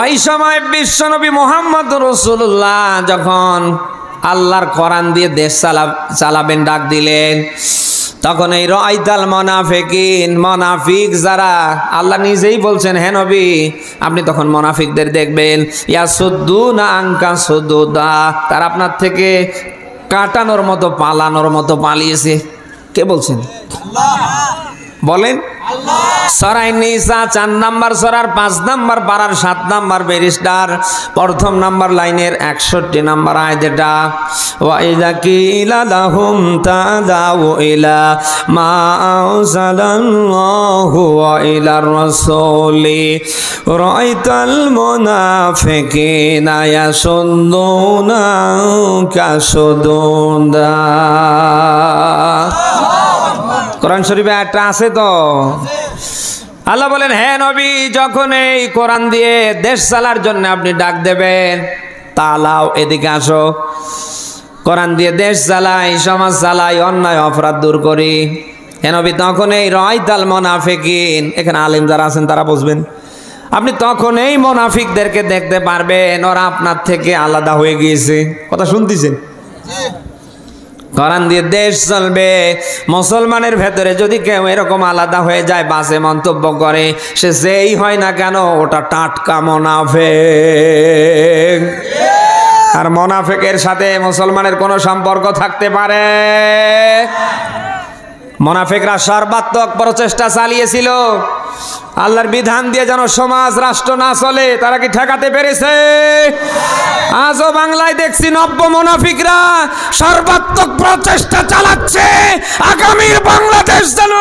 ওই সময় বিশ্বনবী মুহাম্মদ রাসূলুল্লাহ যখন আল্লাহর কোরআন দিয়ে দেশ চালাবেন ডাক দিলেন, তখন এই রাআইতাল মুনাফিকিন, মুনাফিক যারা, আল্লাহ নিজেই বলছেন, হে নবী আপনি তখন মুনাফিকদের দেখবেন, ইয়াসুদ্দুনা আনকা সুদুদা, তারা আপনার থেকে কাটানোর মতো, পালানোর মতো পালিয়েছে। কে বলছেন? বলেন সূরা নিসা ৪ নাম্বার সূরার ৫ নাম্বার পারার ৭ নাম্বার পৃষ্ঠার প্রথম নাম্বার লাইনের ৬১ নাম্বার আয়াত এটা ওয়া ইযা কিলা লাহুম তাদাউ ইলা মা আনজালাল্লাহু ওয়া ইলার রাসূলি রাআইতাল মুনাফিকিনা ইয়াসুদ্দুনা কাসুদুদা। কোরআন শরীফে একটা আছে তো, আল্লাহ বলেন হে নবী, যখন এই কোরআন দিয়ে দেশ চালার জন্য আপনি ডাক দেবেন, তালাও এদিকে আসো, কোরআন দিয়ে দেশ চালাই, সমাজ চালাই, অন্যায় অপরাধ দূর করি, হে নবী তখন এই রাআইতাল মুনাফিকিন, এখানে আলেম যারা আছেন তারা বুঝবেন, আপনি তখন এই মুনাফিকদেরকে দেখতে পারবেন ওরা আপনার থেকে আলাদা হয়ে গিয়েছে। কথা শুনতেছেন? কোরআন দিয়ে দেশ চলবে, মুসলমানের ভেতরে যদি কেউ এরকম আলাদা হয়ে যায়, বাজে মন্তব্য করে, সে যেই হয় না কেন ওটা টাটকা মুনাফিক। আর মুনাফিকের সাথে মুসলমানের কোনো সম্পর্ক থাকতে পারে? মুনাফিকরা সর্বাত্মক প্রচেষ্টা চালিয়েছিল আল্লাহর বিধান দিয়ে যেন সমাজ রাষ্ট্র না চলে, তারা কি ঠেকাতে পেরেছে? আজও বাংলায় দেখছি নব্য মুনাফিকরা সর্বাত্মক প্রচেষ্টা চালাচ্ছে আগামীর বাংলাদেশ যেন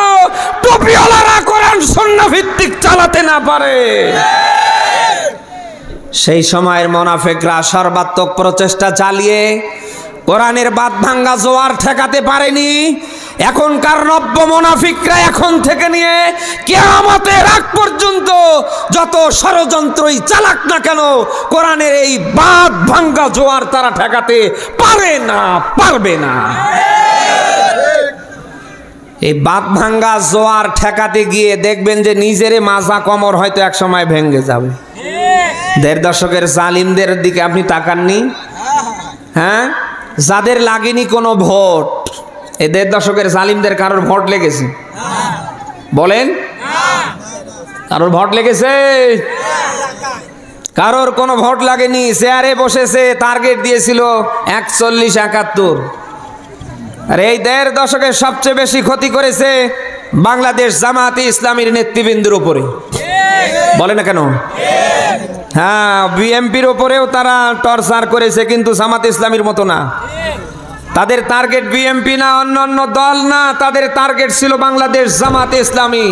টুপিওয়ালারা কোরআন সুন্নাহ ভিত্তিক চালাতে না পারে। সেই সময়ের মুনাফিকরা সর্বাত্মক প্রচেষ্টা চালিয়ে কোরআনের বাঁধ ভাঙ্গা জোয়ার ঠেকাতে পারেনি। এখনকার নব্য মুনাফিকরা এখন থেকে নিয়ে কিয়ামতের আগ পর্যন্ত যত ষড়যন্ত্রই চালাক না কেন, কোরআনের এই বাঁধ ভাঙ্গা জোয়ার তারা ঠেকাতে পারে না, পারবে না। এই বাঁধ ভাঙ্গা জোয়ার ঠেকাতে গিয়ে দেখবেন যে নিজেরে মাজা কমর হয়তো এক সময় ভেঙে যাবে। ১.৫ দশকের জালিমদের দিকে আপনি তাকাননি? হ্যাঁ, যাদের লাগেনি কোনো ভোট, এই ১.৫ দশকের জালিমদের কারোর ভোট লেগেছে? বলেন, কারোর ভোট লেগেছে? কারোর কোনো ভোট লাগেনি, চেয়ারে বসেছে, টার্গেট দিয়েছিল ৪১-৭১। আর এই ১.৫ দশকের সবচেয়ে বেশি ক্ষতি করেছে বাংলাদেশ জামাতে ইসলামীর নেতৃবৃন্দের উপরে। বলে না কেন? হ্যাঁ, বিএমপির উপরেও তারা টর্চার করেছে, কিন্তু জামাতে ইসলামীর মতো না। তাদের টার্গেট বিএমপি না, অন্য অন্য দল না, তাদের টার্গেট ছিল বাংলাদেশ জামাতে ইসলামী।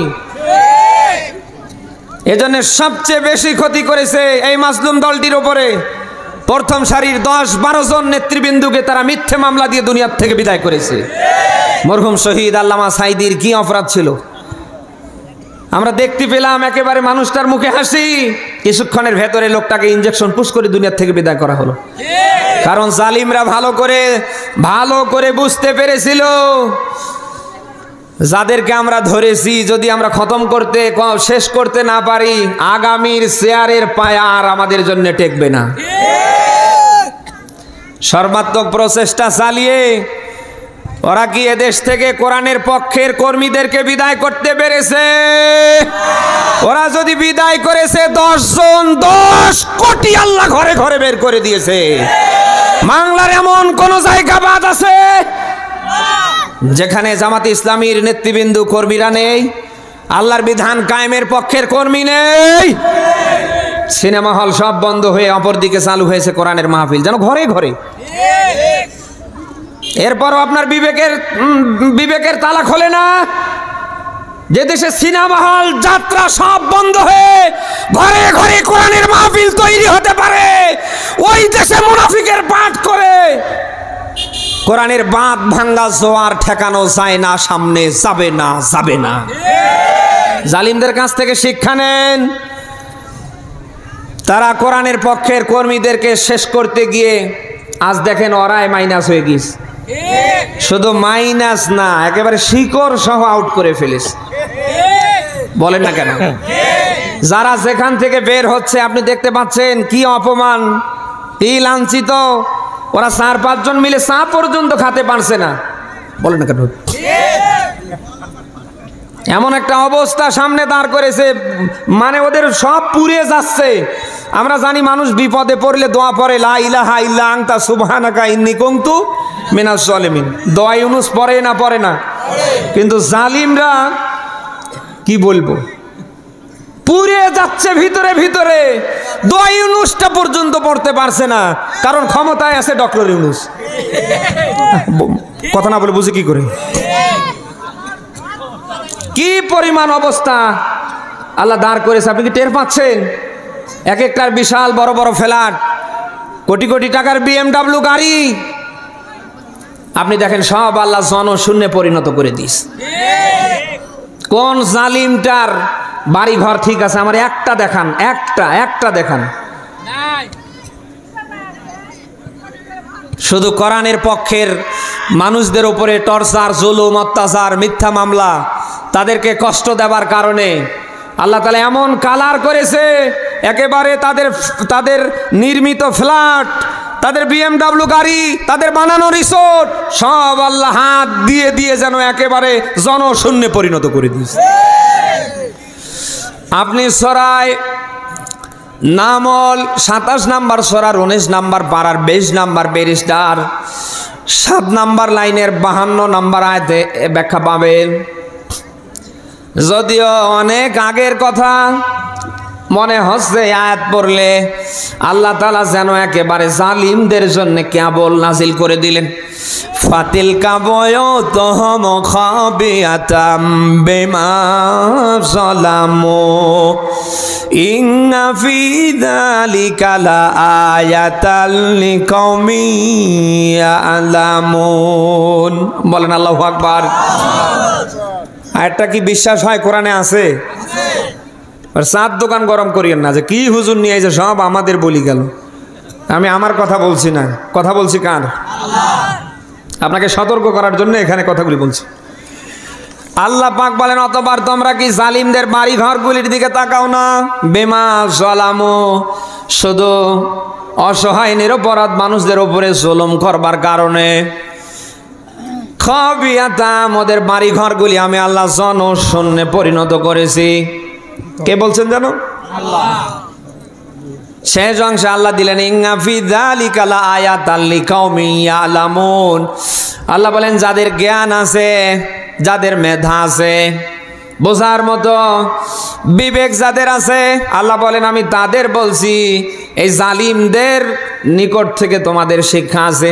এজন্য সবচেয়ে বেশি ক্ষতি করেছে এই মাজলুম দলটির উপরে। প্রথম সারির ১০-১২ জন নেতৃবৃন্দুকে তারা মিথ্যে মামলা দিয়ে দুনিয়ার থেকে বিদায় করেছে। মরহুম শহীদ আল্লামা সাঈদীর কি অপরাধ ছিল আমরা দেখতে পেলাম, একেবারে মানুষটার মুখে হাসি, কিছুক্ষণের ভেতরে লোকটাকে ইনজেকশন পুশ করে দুনিয়ার থেকে বিদায় করা হলো। কারণ জালিমরা ভালো করে বুঝতে পেরেছিল যাদেরকে আমরা ধরেছি যদি আমরা খতম করতে শেষ করতে না পারি, আগামীর চেয়ারের পায়া আর আমাদের জন্য টেকবে না। সর্বাত্মক প্রচেষ্টা চালিয়ে ওরা কি এদেশ থেকে কোরআনের পক্ষের কর্মীদেরকে বিদায় করতে পেরেছে? ওরা যদি বিদায় করেছে ১০ জন, ১০ কোটি আল্লাহ ঘরে ঘরে বের করে দিয়েছে। বাংলার এমন কোন জায়গা বাদ আছে যেখানে জামাতে ইসলামীর নেতৃবৃন্দ কর্মীরা নেই, আল্লাহর বিধান কায়েমের পক্ষের কর্মী নেই? সিনেমা হল সব বন্ধ হয়ে অপরদিকে চালু হয়েছে কোরআনের মাহফিল, যেন ঘরে ঘরে। এরপরও আপনার বিবেকের তালা খোলে না? যে দেশে সিনেমা হল যাত্রা সব বন্ধ হয়ে ঘরে ঘরে কোরআনের মাহফিল তৈরি হতে পারে, ওই দেশে মুনাফিকের পাঠ করে কোরআনের বাঁধ ভাঙ্গা জোয়ার ঠেকানো যায় না, সামনে যাবে না, যাবে না। জালিমদের কাছ থেকে শিক্ষা নেন। তারা কোরআনের পক্ষের কর্মীদেরকে শেষ করতে গিয়ে আজ দেখেন ওরাই মাইনাস হয়ে গিয়েছে। শুধু মাইনাস না, একেবারে শিকড় সহ আউট করে ফেলেছে। বলেন না কেন? যারা যেখান থেকে বের হচ্ছে আপনি দেখতে পাচ্ছেন কি অপমান, কি লাঞ্ছিত। ওরা ৪-৫ জন মিলে চা পর্যন্ত খেতে পারছে না। বলেন না কেন? এমন একটা অবস্থা সামনে দাঁড় করেছে, মানে ওদের সব পুড়িয়ে যাচ্ছে। আমরা জানি মানুষ বিপদে পড়লে দোয়া পড়ে, লা ইলাহা ইল্লা আনতা সুবহানাকা ইন্নী কুনতু মিনাজ জালিমিন। দোয়া ইউনুস পড়ে না? পড়ে না। কিন্তু জালিমরা কি বলবো, পুড়ে যাচ্ছে ভিতরে ভিতরে। দোয়া ইউনুসটা পর্যন্ত পড়তে পারছে না, কারণ ক্ষমতায় আছে ডক্টর ইউনুস। কথা না বলে বুঝে কি করে, কি পরিমাণ অবস্থা আল্লাহ দাঁড় করেছে। আপনি কি টের পাচ্ছেন? এক একটার বিশাল বড় বড় ফ্ল্যাট, কোটি কোটি টাকার BMW গাড়ি। আপনি দেখেন সব আল্লাহ জনশূন্যে পরিণত করে দিস। কোন জালিমটার বাড়ি ঘর ঠিক আছে? আমার একটা দেখান, একটা দেখান। শুধু কোরআনের পক্ষের মানুষদের উপরে টর্চার, জুলুম, অত্যাচার, মিথ্যা মামলা, তাদেরকে কষ্ট দেবার কারণে আল্লাহ তাআলা এমন কালার করেছে, একেবারে তাদের নির্মিত ফ্ল্যাট, তাদের BMW গাড়ি, তাদের বানানো রিসোর্ট সব আল্লাহ হাত দিয়ে দিয়ে যেন একেবারে জনশূন্যে পরিণত করে দিয়েছে। আপনি সূরা নামল 27 নাম্বার সূরার 19 নাম্বার পারার 20 নাম্বার ব্যারিস্টার 7 নাম্বার লাইনের 52 নাম্বার আয়াতে ব্যাখ্যা পাবেন। যদিও অনেক আগের কথা, মনে হচ্ছে আয়াত পড়লে আল্লাহ তাআলা যেন একেবারে জালিমদের জন্য কেবল নাজিল করে দিলেন। ফাতিলকা বুয়ুতুহুম খাবিয়াতাম বিমা যালামু ইন্না ফি যালিকা লাআয়াতাল লিকাউমি ইয়ালামুন। বলেন আল্লাহু আকবার। আয়াতটা কি বিশ্বাস হয় কোরআনে আছে? আর চাঁদ দোকান গরম করিয়েন না যে কি হুজুর নিয়ে এসে সব আমাদের বলি গেল। আমি আমার কথা বলছি না, কথা বলছি কার? আপনাকে সতর্ক করার জন্য এখানে কথাগুলি বলছি। আল্লাহ পাক বলেন, অতবার তোমরা কি জালিমদের বাড়ি ঘরগুলির দিকে তাকাও না? বেমা জালামু, শুধু অসহায় নিরপরাধ মানুষদের উপরে জুলুম করবার কারণে। খাবিয়াতাম, ওদের বাড়ি ঘরগুলি আমি আল্লাহ জনশূন্যে পরিণত করেছি। কে বলছেন জানো? আল্লাহ। শেষ অংশে আল্লাহ দিলেন ইন্না ফি যালিকা লাআয়াতাল লিকাউমি ইয়ালামুন। আল্লাহ বলেন যাদের জ্ঞান আছে, যাদের মেধা আছে, বোঝার মতো বিবেক যাদের আছে, আল্লাহ বলেন আমি তাদের বলছি এই জালিমদের নিকট থেকে তোমাদের শিক্ষা আছে।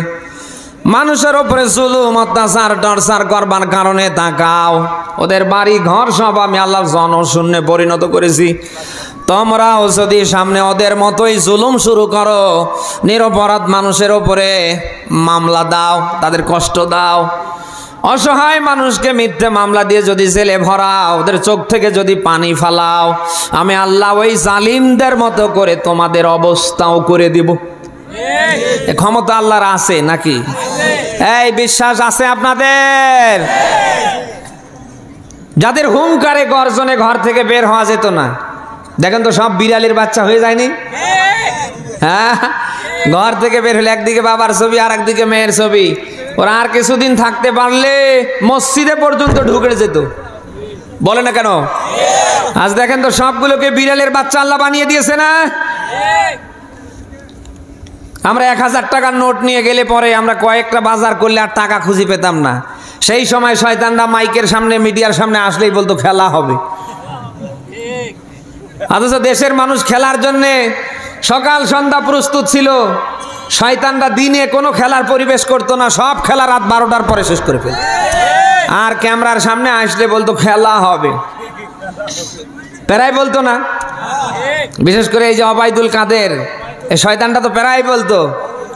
মানুষের উপরে জুলুম, অত্যাচার, টর্চার করবার কারণে তাকাও, ওদের বাড়ি ঘর সব আমি আল্লাহ জনশূন্যে পরিণত করেছি। তোমরাও যদি সামনে ওদের মতোই জুলুম শুরু করো, নিরপরাধ মানুষের উপরে মামলা দাও, তাদের কষ্ট দাও, অসহায় মানুষকে মিথ্যে মামলা দিয়ে যদি জেলে ভরাও, ওদের চোখ থেকে যদি পানি ফালাও, আমি আল্লাহ ওই জালিমদের মতো করে তোমাদের অবস্থাও করে দিব। ক্ষমতা আল্লাহর আছে নাকি? এই বিশ্বাস আছে আপনাদের? যাদের হুঙ্কারে গর্জনে ঘর থেকে বের হওয়া যেত না, দেখেন তো সব বিড়ালের বাচ্চা হয়ে যায়নি? হ্যাঁ, ঘর থেকে বের হলে একদিকে বাবার ছবি আর একদিকে মেয়ের ছবি। ওরা আর কিছুদিন থাকতে পারলে মসজিদে পর্যন্ত ঢুকে যেত। বলে না কেন? আজ দেখেন তো সবগুলোকে বিড়ালের বাচ্চা আল্লাহ বানিয়ে দিয়েছে না? আমরা 1000 টাকার নোট নিয়ে গেলে পরে আমরা কয়েকটা বাজার করলে আর টাকা খুঁজে পেতাম না। সেই সময় শয়তানরা মাইকের সামনে, মিডিয়ার সামনে আসলেই বলতো খেলা হবে। অথচ দেশের মানুষ খেলার জন্য সকাল সন্ধ্যা প্রস্তুত ছিল। শয়তানরা দিনে কোনো খেলার পরিবেশ করতো না, সব খেলা রাত 12টার পরে শেষ করে ফেলত। আর ক্যামেরার সামনে আসলে বলতো খেলা হবে, প্রায় বলতো না? বিশেষ করে এই যে ওবায়দুল কাদের, এই শয়তানটা তো প্রায় বলতো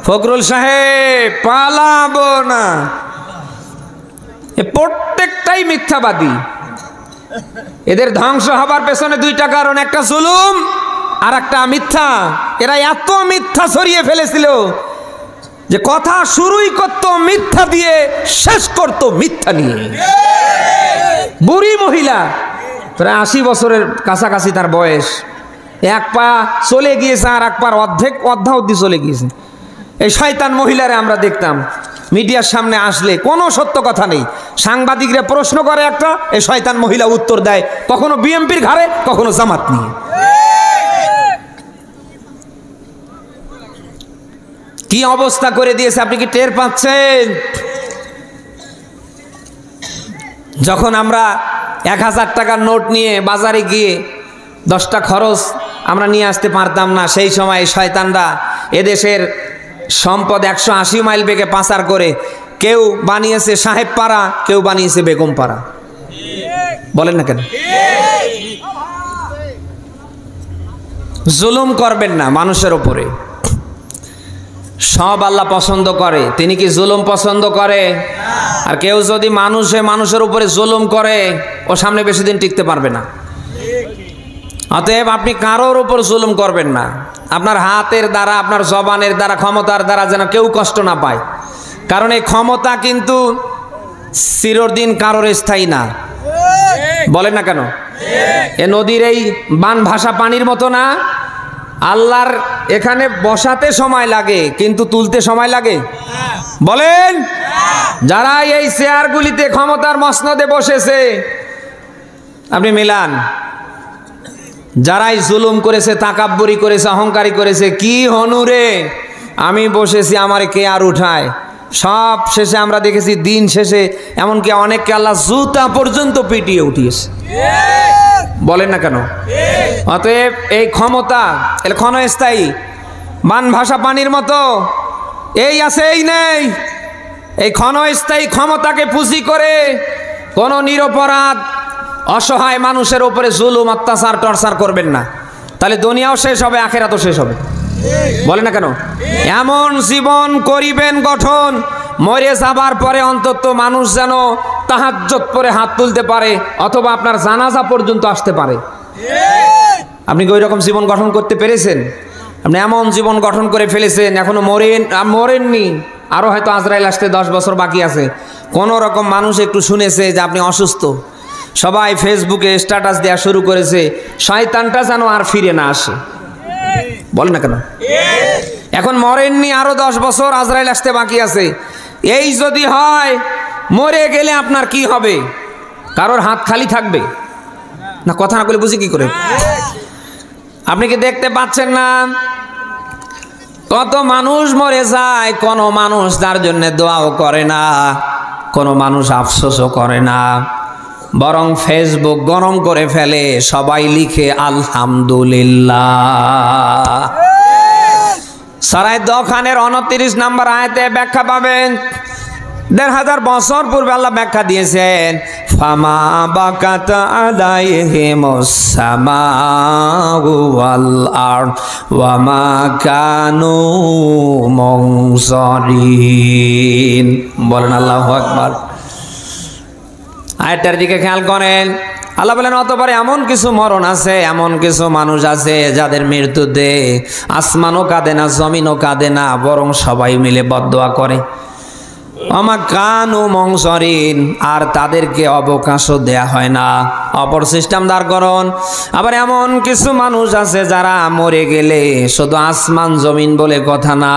ফখরুল সাহেব পালাবো না। এ প্রত্যেকটাই মিথ্যাবাদী। এদের ধ্বংস হবার পেছনে 2টা কারণ, একটা জুলুম আর একটা মিথ্যা। এরা এত মিথ্যা ছড়িয়ে ফেলেছিল যে কথা শুরুই করতো মিথ্যা দিয়ে, শেষ করতো মিথ্যা নিয়ে। বুড়ি মহিলা, প্রায় 80 বছরের কাছাকাছি তার বয়স, এক পা চলে গিয়েছে আর এক পার অর্ধাবধি চলে গিয়েছে। এই শয়তান মহিলারে আমরা দেখতাম মিডিয়ার সামনে আসলে কোনো সত্য কথা নেই, সাংবাদিকরা প্রশ্ন করে একটা, এই শয়তান মহিলা উত্তর দেয় কখনো বিএনপির ঘাড়ে, কখনো জামাত নিয়ে। কি অবস্থা করে দিয়েছে আপনি কি টের পাচ্ছেন? যখন আমরা 1000 টাকার নোট নিয়ে বাজারে গিয়ে 10টা খরচ আমরা নিয়ে আসতে পারতাম না। সেই সময় শয়তানরা এদেশের সম্পদ 180 মাইল বেগে পাচার করে কেউ বানিয়েছে সাহেব পাড়া, কেউ বানিয়েছে বেগম পাড়া। বলেন না কেন? জুলুম করবেন না মানুষের উপরে। সব আল্লাহ পছন্দ করে, তিনি কি জুলুম পছন্দ করে? আর কেউ যদি মানুষের উপরে জুলুম করে, ও সামনে বেশি দিন টিকতে পারবে না। অতএব আপনি কারোর উপর জুলুম করবেন না। আপনার হাতের দ্বারা, আপনার জবানের দ্বারা, ক্ষমতার দ্বারা যেন কেউ কষ্ট না পায়। কারণ এই ক্ষমতা কিন্তু চিরদিন কারোর স্থায়ী না। বলেন না কেন? এ নদীর এই বান ভাষা পানির মতো না। আল্লাহর এখানে বসাতে সময় লাগে, কিন্তু তুলতে সময় লাগে। বলেন, যারা এই চেয়ারগুলিতে ক্ষমতার মসনদে বসেছে, আপনি মিলান, যারাই জুলুম করেছে, তাকাব্বুরি করেছে, অহংকারী করেছে, কি হনুরে আমি বসেছি, আমারে কে আর উঠায়। সব শেষে আমরা দেখেছি, দিন শেষে এমনকি অনেককে আল্লাহ জুতা পর্যন্ত পিটিয়ে উঠিয়েছে। বলেন না কেন? অতএব এই ক্ষমতা এটা ক্ষণস্থায়ী, বান ভাষা পানির মতো, এই আছে এই নেই। এই ক্ষণস্থায়ী ক্ষমতাকে পুঁজি করে কোন নিরপরাধ অসহায় মানুষের উপরে জুলুম, অত্যাচার, টর্চার করবেন না। তাহলে দুনিয়াও শেষ হবে, আখিরাতও শেষ হবে। বলে না কেন? এমন জীবন করিবেন গঠন, মরে যাবার পরে অন্তত মানুষ যেন তাহাজ্জুদ পড়ে হাত তুলতে পারে, অথবা আপনার জানাজা পর্যন্ত আসতে পারে। আপনি কি ওই রকম জীবন গঠন করতে পেরেছেন? আপনি এমন জীবন গঠন করে ফেলেছেন, এখনো মরেননি, আরো হয়তো আজরাইল আসতে 10 বছর বাকি আছে। কোন রকম মানুষ একটু শুনেছে যে আপনি অসুস্থ, সবাই ফেসবুকে স্ট্যাটাস দেওয়া শুরু করেছে, শয়তানটা যেন আর ফিরে না আসে। বলেন না কেন? এখন মরেননি, আরো 10 বছর আজরাইল আসতে বাকি আছে। এই যদি হয়, মরে গেলে আপনার কি হবে? কারোর হাত খালি থাকবে না? কথা না বলে বুঝি কি করে? আপনি কি দেখতে পাচ্ছেন না কত মানুষ মরে যায়? কোন মানুষ তার জন্য দোয়াও করে না, কোন মানুষ আফসোসও করে না, বরং ফেসবুক গরম করে ফেলে, সবাই লিখে আলহামদুলিল্লাহ। সূরা দখানের 29 নম্বর আয়াতে ব্যাখ্যা পাবেন। ১,৫০০ বছর পূর্বে আল্লাহ ব্যাখ্যা দিয়েছেন, ফামা বাকাত আলাইহিমুস সামাউ ওয়াল আরদ ওয়া মা কানু মুনজারিন। বলেন আল্লাহু আকবার। আয়াতটার দিকে খেয়াল করেন। আল্লাহ বলেন, অতঃপর এমন কিছু মরণ আছে, এমন কিছু মানুষ আছে যাদের মৃত্যুতে আসমানও কাঁদে না, জমিনও কাঁদে না, বরং সবাই মিলে বদদোয়া করে। আমা কানু মুনজারিন, আর তাদেরকে অবকাশও দেয়া হয় না, অপর সিস্টেম দাঁড় করুন। আবার এমন কিছু মানুষ আছে যারা মরে গেলে শুধু আসমান জমিন বলে কথা না,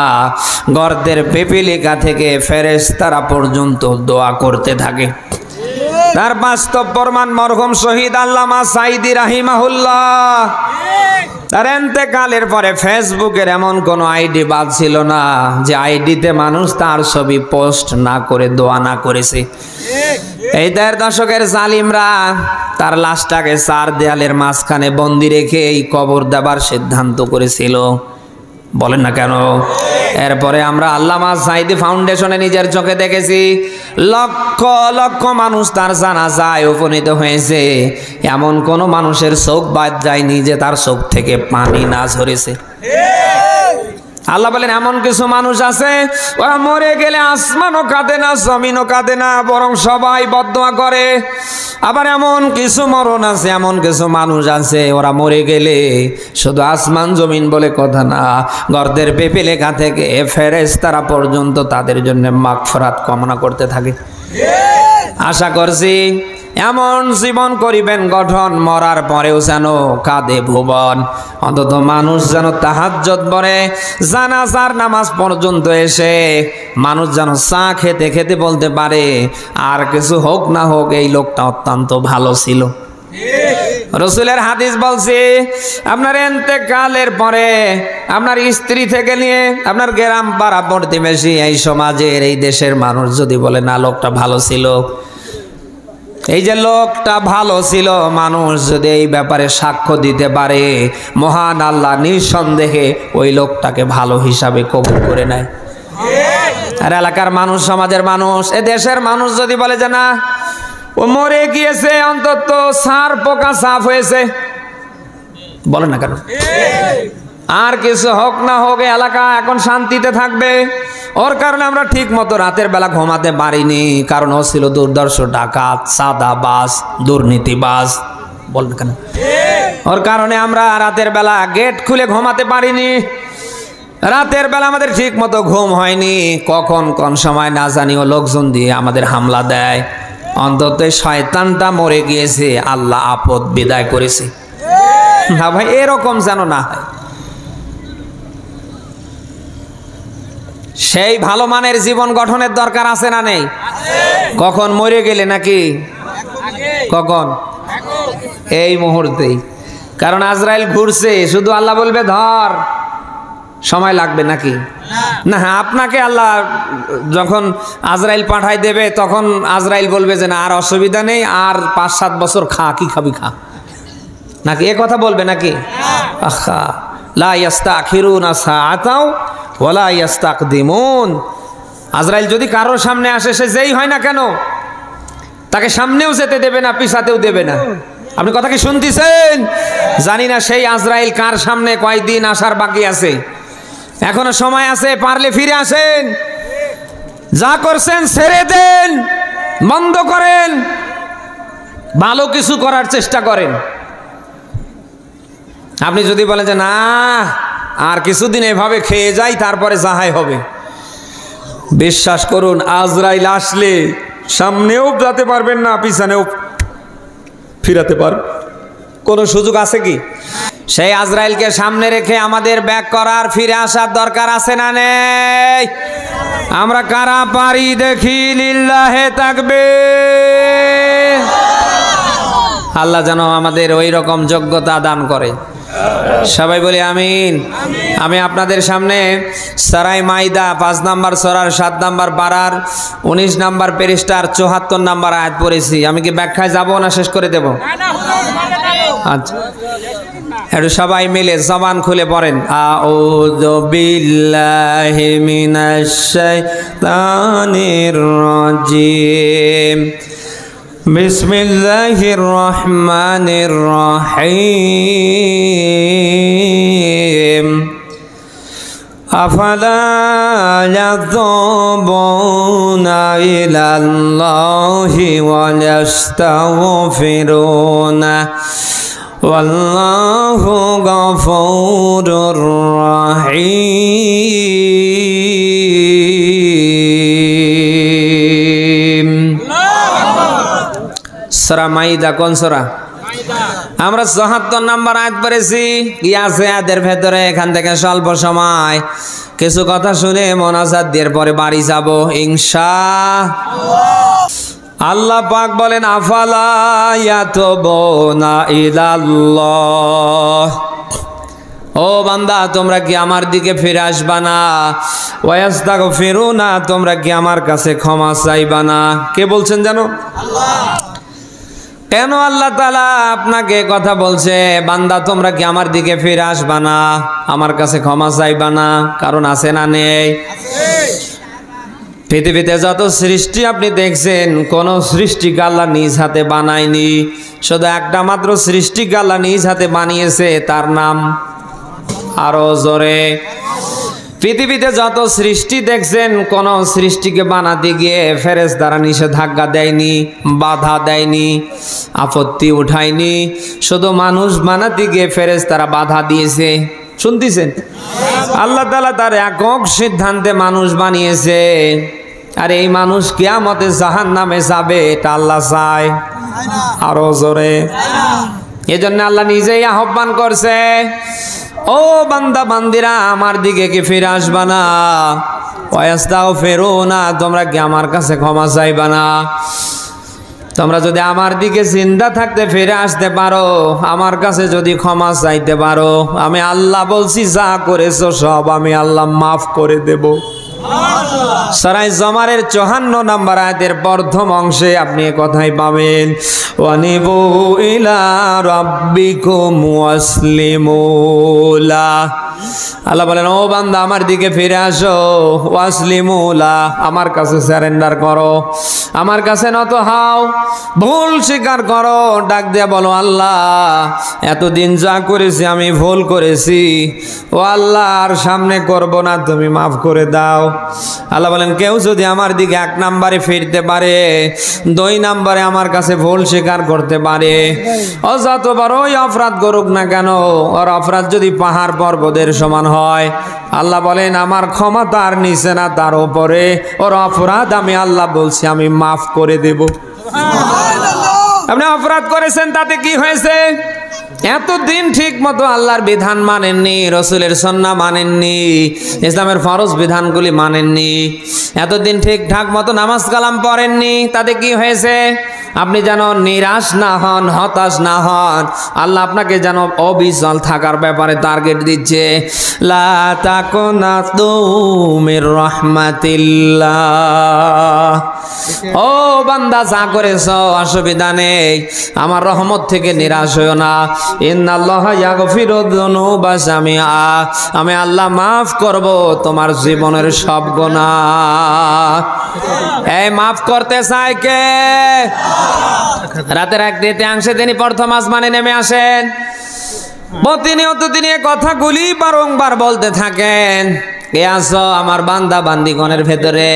গর্তের পিপিলিকা থেকে ফেরেশতারা পর্যন্ত দোয়া করতে থাকে। তার বাস্তব প্রমাণ মরহুম শহীদ আল্লামা সাঈদী রাহিমাহুল্লাহ। তার ইন্তেকালের পরে ফেসবুকের এমন কোন আইডি বাদ ছিল না যে আইডিতে মানুষ তার ছবি পোস্ট না করে দোয়া না করেছে। এই ১.৫ দশকের জালিমরা তার লাশটাকে ৪ দেয়ালের মাঝখানে বন্দি রেখে এই কবর দেবার সিদ্ধান্ত করেছিল। বলেন না কেন? এরপরে আমরা আল্লামা সাঈদী ফাউন্ডেশনে নিজের চোখে দেখেছি, লক্ষ লক্ষ মানুষ তার জানাজায় উপনীত হয়েছে। এমন কোন মানুষের চোখ বাদ যায়নি যে তার চোখ থেকে পানি না ঝরেছে। আল্লাহ বলেন, এমন কিছু মানুষ আছে ওরা মরে গেলে আসমানও কাঁদে না, জমিনও কাঁদে না, বরং সবাই বদদোয়া করে। আবার এমন কিছু মরণ আছে, এমন কিছু মানুষ আছে ওরা মরে গেলে শুধু আসমান জমিন বলে কথা না, গর্তের পিপিলিকা থেকে ফেরেশতারা পর্যন্ত তাদের জন্য মাগফিরাত কামনা করতে থাকে। আশা করছি এমন জীবন করিবেন গঠন, মরার পরেও যেন কাঁদে ভুবন। অন্তত মানুষ যেন তাহাজ্জুদ পড়ে জানাজার নামাজ পর্যন্ত এসে মানুষ যেন চা খেতে খেতে বলতে পারে, আর কিছু হোক না হোক এই লোকটা অত্যন্ত ভালো ছিল। রাসূলের হাদিস বলছে, আপনার ইন্তেকালের পরে আপনার স্ত্রী থেকে নিয়ে আপনার গ্রাম পাড়া প্রতিবেশী, এই সমাজের, এই দেশের মানুষ যদি বলে না লোকটা ভালো ছিল, এই যে লোকটা ভালো ছিল, মানুষ যদি এই ব্যাপারে সাক্ষ্য দিতে পারে, মহান আল্লাহ নিঃসন্দেহে ওই লোকটাকে ভালো হিসাবে কবুল করে নেয়। আর এলাকার মানুষ, সমাজের মানুষ, এ দেশের মানুষ যদি বলে যে না ও মরে গিয়েছে, অন্তত সার পোকা সাফ হয়েছে, বলে না কেন? আর কিছু হোক না হোক এলাকা এখন শান্তিতে থাকবে। ওর কারণে আমরা ঠিক মতো রাতের বেলা ঘুমাতে পারিনি, কারণ ও ছিল দুর্দর্শ ডাকাত, সাদাবাজ, দুর্নীতিবাজ, বল না কেন? ওর কারণে আমরা রাতের বেলা গেট খুলে ঘুমাতে পারিনি। রাতের বেলা আমাদের ঠিক মতো ঘুম হয়নি। কখন কোন সময় না জানি ও লোকজন দিয়ে আমাদের হামলা দেয়। অন্তত শয়তানটা মরে গিয়েছে, আল্লাহ আপদ বিদায় করেছে। না ভাই, এরকম যেন না হয়। সেই ভালো মানের জীবন গঠনের দরকার আছে না নেই? কখন? মরে গেলে নাকি কখন? এই মুহূর্তেই। কারণ আজরাইল ঘুরছে, শুধু আল্লাহ বলবে ধর, সময় লাগবে নাকি? না, আপনাকে আল্লাহ যখন আজরাইল পাঠাই দেবে, তখন আজরাইল বলবে যে না আর অসুবিধা নেই, আর 5-7 বছর খা, কি খাবি খা, নাকি? এ কথা বলবে নাকি? আহা, লা ইয়াস্তাখিরুনা সাআতাও ওয়ালা ইয়াস্তাকদিমুন। আজরাইল যদি কারোর সামনে আসে, সে যেই হয় না কেন, তাকে সামনেও যেতে দেবে না, পিছাতেও দেবে না। আপনি কথা কি শুনতেছেন? জানি না সেই আজরাইল কার সামনে কয়দিন আসার বাকি আছে। এখনো সময় আছে, পারলে ফিরে আসেন। যা করছেন ছেড়ে দেন, বন্ধ করেন, ভালো কিছু করার চেষ্টা করেন। আপনি যদি বলেন যে না আর কিছুদিন এভাবে খেয়ে যাই, তারপরে যাহাই হবে, বিশ্বাস করুন আজরাইল আসলে সামনেও যেতে পারবেন না, পিছনেও ফিরাতে পারবেন। কোনো সুযোগ আছে কি? সেই আজরাইলকে সামনে রেখে আমাদের ব্যাক করার, ফিরে আসার দরকার আছে না নেই? আমরা কারা পারি দেখি, লিল্লাহে তাকবীর। আল্লাহ যেন আমাদের ওই রকম যোগ্যতা দান করে। সবাই বলি আমিন। আমি আপনাদের সামনে সূরা মাইদা 5 নম্বর সূরার 7 নম্বর পারার 19 নম্বর পৃষ্ঠার 74 নম্বর আয়াত পড়েছি। আমি কি ব্যাখ্যায় যাব না শেষ করে দেব? আচ্ছা, একটু সবাই মিলে জবান খুলে পড়েন, আউযু বিল্লাহি মিনাশ শাইতানির রাজিম, বিসমিল্লাহির রহমানির রহিম। আফালা ইয়াতুবুনা ইলাল্লাহি ওয়া ইয়াস্তাগফিরুনা ওয়াল্লাহু গফুরুর রহিম। সূরা মাইদা কোন সূরা? আমরা 74 নম্বর আয়াত পড়েছি। কি আছে আয়াতের ভেতরে? এখান থেকে স্বল্প সময় কিছু কথা শুনে মোনাজাত দিয়ে পরে বাড়ি যাব ইনশাআল্লাহ। আল্লাহ পাক বলেন আফালা ইয়াতুবুনা ইলাল্লাহ, ও বান্দা তোমরা কি আমার দিকে ফিরে আসবা না? ওয়া ইয়াস্তাগফিরুনা, তোমরা কি আমার কাছে ক্ষমা চাইবা না? কে বলছেন জানো? আল্লাহ। কেন আল্লাহ তাআলা আপনাকে কথা বলছে, বান্দা তোমরা কি আমার দিকে ফিরে আসবা না, আমার কাছে ক্ষমা চাইবা না? কারণ আছে না নেই? পৃথিবীতে যত সৃষ্টি আপনি দেখছেন, কোন সৃষ্টিকে আল্লাহ নিজ হাতে বানায়নি। শুধু একটা মাত্র সৃষ্টিকে আল্লাহ নিজ হাতে বানিয়েছে, তার নাম, আরো জোরে, পৃথিবীতে যত সৃষ্টি দেখছেন, কোন সৃষ্টিকে বানাতে গিয়ে ফেরেশতারা নিষেধাজ্ঞা দেয়নি, বাধা দেয়নি, আপত্তি উঠায়নি। শুধু মানুষ বানাতে গিয়ে ফেরেশতারা বাধা দিয়েছে। শুনতেছেন? আল্লাহ তাআলা তার একক সিদ্ধান্তে মানুষ বানিয়েছে। আর এই মানুষ কিয়ামতে জাহান্নামে যাবে, এটা আল্লাহ চায়? আরো জোরে। এজন্য আল্লাহ নিজেই আহ্বান করছে, ও বান্দা বান্দিরা আমার দিকে কি ফিরে আসবা না? ওয়াস্তাগফিরুনা, তোমরা কি আমার কাছে ক্ষমা চাইবা না? তোমরা যদি আমার দিকে জিন্দা থাকতে ফিরে আসতে পারো, আমার কাছে যদি ক্ষমা চাইতে পারো, আমি আল্লাহ বলছি যা করেছো সব আমি আল্লাহ মাফ করে দেব। সূরা জুমারের 54 নম্বর আয়াতের প্রথম অংশে আপনি এই কথাই পাবেন, ওয়ানিবু ইলা রাব্বিকুম ওয়াসলিমু লাহ। আল্লাহ বলেন, ও বান্দা আমার দিকে ফিরে আসো, ওয়াসলিমু লাহ, আমার কাছে সারেন্ডার করো, আমার কাছে নত হও, ভুল স্বীকার করো, ডাক দিয়ে বলো, আল্লাহ এতদিন যা করেছি আমি ভুল করেছি, ও আল্লাহ আর সামনে করব না, তুমি মাফ করে দাও। আল্লাহ বলেন, কেউ যদি আমার দিকে 1 নম্বরে ফিরতে পারে, 2 নম্বরে আমার কাছে ভুল স্বীকার করতে পারে, ও যত বড়ই অপরাধ করুক না কেন, ওর অপরাধ যদি পাহাড় পর্বতের সমান হয়, আল্লাহ বলেন আমার ক্ষমতা আর নিচে না তার উপরে, ওর অপরাধ আমি আল্লাহ বলছি আমি মাফ করে দেব। আপনি অপরাধ করেছেন, তাতে কি হয়েছে? এতদিন ঠিক মতো আল্লাহর বিধান মানেননি, রসুলের সুন্নাহ মানেননি, ইসলামের ফরজ বিধানগুলি মানেননি, এতদিন ঠিকঠাক মতো নামাজ কালাম পড়েননি, তাতে কি হয়েছে? আপনি যেন নিরাশ না হন, হতাশ না হন, আল্লাহ আপনাকে যেন অবিচল থাকার ব্যাপারে টার্গেট দিচ্ছে। লা তাকুনাতু মির রাহমাতিল্লাহ, ও বান্দা যা করেছো অসুবিধা নেই, আমার রহমত থেকে নিরাশ হইও না। ইন্নাল্লাহা ইয়াগফিরুয যুনুবা জামিআ, আমি আল্লাহ মাফ করব তোমার জীবনের সব গুনাহ। এই মাফ করতে চাই কে? রাতের 1/3 তিনি প্রথম আসমানে নেমে আসেন, প্রতিনিয়ত তিনি এই কথাগুলি বারংবার বলতে থাকেন, কে আছো আমার বান্দা বান্দিগণের ভেতরে,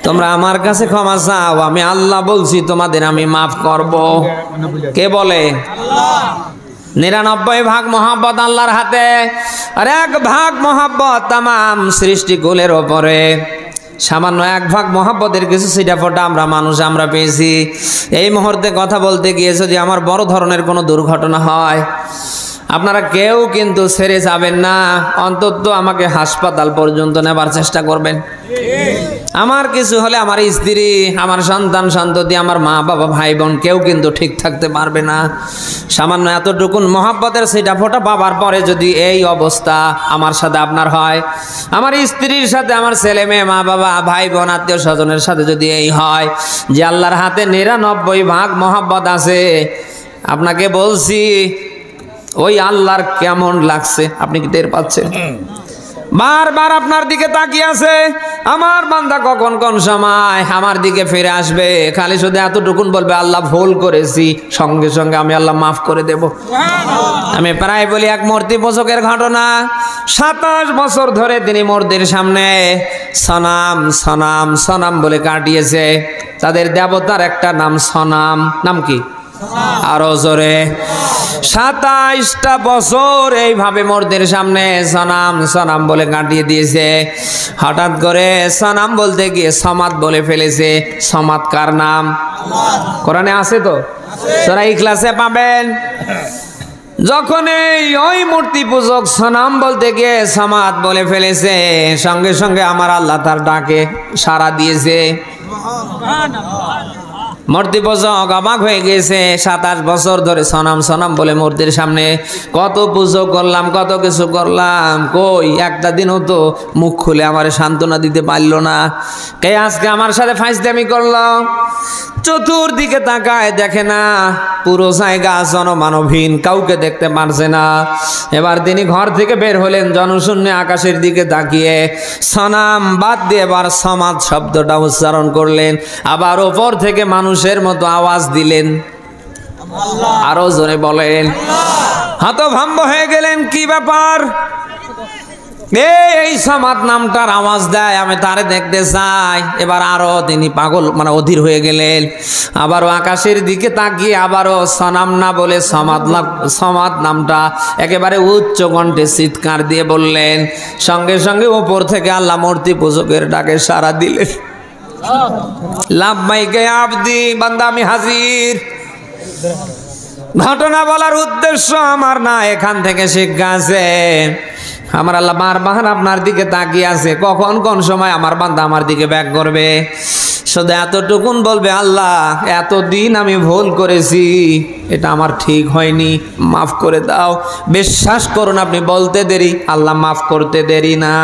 তোমরা আমার কাছে ক্ষমা চাও, আমি আল্লাহ বলছি তোমাদের আমি মাফ করব। কে বলে? আল্লাহ। 99 ভাগ মহাব্বত আল্লাহর হাতে, আর 1 ভাগ মহাব্বত তামাম সৃষ্টিকুলের ওপরে। সামান্য 1 ভাগ মহাব্বতের কিছু ছিটা ফোটা আমরা মানুষ আমরা পেয়েছি। এই মুহূর্তে কথা বলতে গিয়ে যদি আমার বড় ধরনের কোনো দুর্ঘটনা হয়, আপনারা কেউ কিন্তু ছেড়ে যাবেন না, অন্তত আমাকে হাসপাতাল পর্যন্ত নেবার চেষ্টা করবেন। আমার কিছু হলে আমার স্ত্রী, আমার সন্তান সন্ততি, আমার মা বাবা ভাই বোন কেউ কিন্তু ঠিক থাকতে পারবে না। সামান্য এতটুকুন মহাব্বতের সেটা ফোটা পাবার পরে যদি এই অবস্থা আমার সাথে আপনার হয়, আমার স্ত্রীর সাথে, আমার ছেলে মেয়ে, মা বাবা ভাই বোন আত্মীয় স্বজনের সাথে যদি এই হয় যে আল্লাহর হাতে 99 ভাগ মহাব্বত আছে, আপনাকে বলছি ওই আল্লাহর কেমন লাগছে আপনি কি টের পাচ্ছেন? বারবার আপনার দিকে তাকিয়ে আছে, আমার বান্দা কখন কোন সময় আমার দিকে ফিরে আসবে, খালি শুধু এতটুকুন বলবে আল্লাহ ভুল করেছি, সঙ্গে সঙ্গে আমি আল্লাহ মাফ করে দেব। আমি প্রায় বলি এক মূর্তি পূজকের ঘটনা, 27 বছর ধরে তিনি মূর্তির সামনে সনাম সনাম সনাম বলে কাটিয়েছে। তাদের দেবতার একটা নাম সনাম, নাম কি? আরো জোরে। 27টা বছর এইভাবে মূর্তির সামনে সনাম সনাম বলে কাটিয়ে দিয়েছে। হঠাৎ করে সনাম বলতে গিয়ে সমাদ বলে ফেলেছে। সমাদ কার নাম? কোরআনে আছে তো, সূরা ইখলাসে পাবেন। যখন ওই মূর্তি পূজক সনাম বলতে গিয়ে সমাদ বলে ফেলেছে, সঙ্গে সঙ্গে আমার আল্লাহ তার ডাকে সাড়া দিয়েছে। মূর্তি পূজক অবাক হয়ে গেছে। 27 বছর ধরে সনাম সনাম বলে মূর্তির সামনে কত পুজো করলাম, কত কিছু করলাম, কই একটা দিনও তো মুখ খুলে আমার সান্ত্বনা দিতে পারলো না। কে আজকে আমার সাথে ফাইজলামি করলো? চতুর্দিকে তাকায় দেখে না, পুরো জায়গা জনমানবহীন, কাউকে দেখতে পারছে না। এবার তিনি ঘর থেকে বের হলেন, জনশূন্য আকাশের দিকে তাকিয়ে সনাম বাদ দিয়ে এবার সমাদ শব্দটা উচ্চারণ করলেন। আবার ওপর থেকে মানুষের মতো আওয়াজ দিলেন, আরো জোরে বলেন। হতভম্ব হয়ে গেলেন, কি ব্যাপার? এই সমাদ নামটার আওয়াজ দেয়, আমি তারে দেখতে চাই। এবার আরো তিনি পাগল মানে অধীর হয়ে গেলেন। আবারও আকাশের দিকে তাকিয়ে আবারও সনাম না বলে সমাদ নামটা একেবারে উচ্চ কণ্ঠে চিৎকার দিয়ে বললেন। সঙ্গে সঙ্গে উপর থেকে আল্লাহ মূর্তি পূজকের ডাকে সাড়া দিলেন, লাব্বাইকে আবদি, বান্দা আমি হাজির। ঘটনা বলার উদ্দেশ্য আমার না, এখান থেকে শিক্ষা আছে। আমার আল্লাহ বারবার আপনার দিকে তাকিয়ে আছে, কখন কোন সময় আমার বান্দা আমার দিকে ব্যাক করবে। শুধু এতটুকুন বলবে, আল্লাহ এতদিন আমি ভুল করেছি, এটা আমার ঠিক হয়নি, মাফ করে দাও। বিশ্বাস করুন, আপনি বলতে দেরি, আল্লাহ মাফ করতে দেরি না।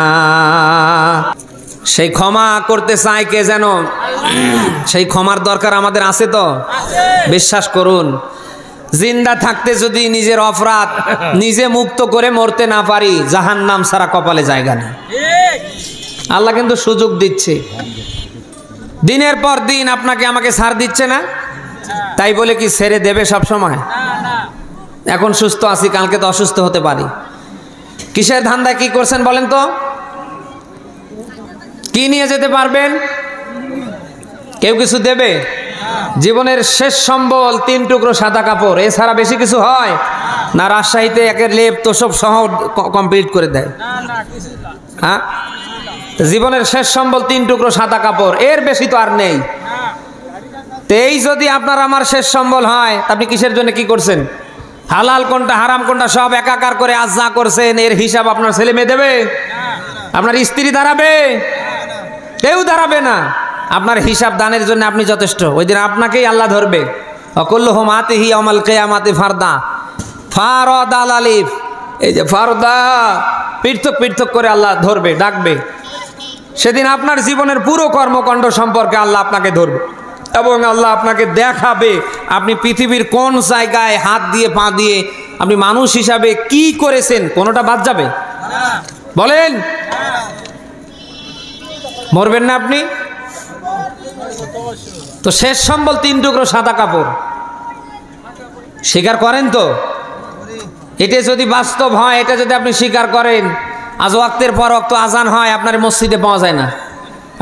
সেই ক্ষমা করতে চায় কে যেন, সেই ক্ষমার দরকার আমাদের আছে তো। বিশ্বাস করুন, জিন্দা থাকতে যদি নিজের অপরাধ নিজে মুক্ত করে মরতে না পারি, জাহান্নাম ছাড়া কপালে জায়গা নেই। আল্লাহ কিন্তু সুযোগ দিচ্ছে, দিনের পর দিন আপনাকে আমাকে ছাড় দিচ্ছে না। তাই বলে কি ছেড়ে দেবে সব সময়? এখন সুস্থ আছি, কালকে তো অসুস্থ হতে পারি। কিসের ধান্দায় কি করছেন বলেন তো? কি নিয়ে যেতে পারবেন? কেউ কিছু দেবে? জীবনের শেষ সম্বল 3 টুকরো সাদা কাপড়, এছাড়া বেশি কিছু হয় না? রাজশাহীতে একের লেপ তো সব সহ কমপ্লিট করে দেয়। হ্যাঁ, জীবনের শেষ সম্বল 3 টুকরো সাদা কাপড়, এর বেশি তো আর নেই। এই যদি আপনার আমার শেষ সম্বল হয়, আপনি কিসের জন্য কি করছেন? হালাল কোনটা হারাম কোনটা সব একাকার করে আজ যা করছেন, এর হিসাব আপনার ছেলে মেয়ে দেবে? আপনার স্ত্রী দাঁড়াবে? কেউ দাঁড়াবে না। আপনার হিসাব দানের জন্য আপনি যথেষ্ট। ওই দিন আপনাকেই আল্লাহ ধরবে। অকুল্লুহুম আতিহি ইয়াউমাল কিয়ামাতি ফারদা, ফারদ আল আলিফ, এই যে ফারদা, পৃথক পৃথক করে আল্লাহ ধরবে, ডাকবে। সেদিন আপনার জীবনের পুরো কর্মকাণ্ড সম্পর্কে আল্লাহ আপনাকে ধরবে এবং আল্লাহ আপনাকে দেখাবে আপনি পৃথিবীর কোন জায়গায় হাত দিয়ে পা দিয়ে আপনি মানুষ হিসাবে কি করেছেন। কোনোটা বাদ যাবে? বলেন, মরবেন না আপনি? তো শেষ সম্বল 3 টুকরো সাদা কাপড়, স্বীকার করেন তো? এটা যদি বাস্তব হয়, এটা যদি আপনি স্বীকার করেন, আজ ওয়াক্তের পর ওয়াক্ত আজান হয়, আপনার মসজিদে পাওয়া যায় না,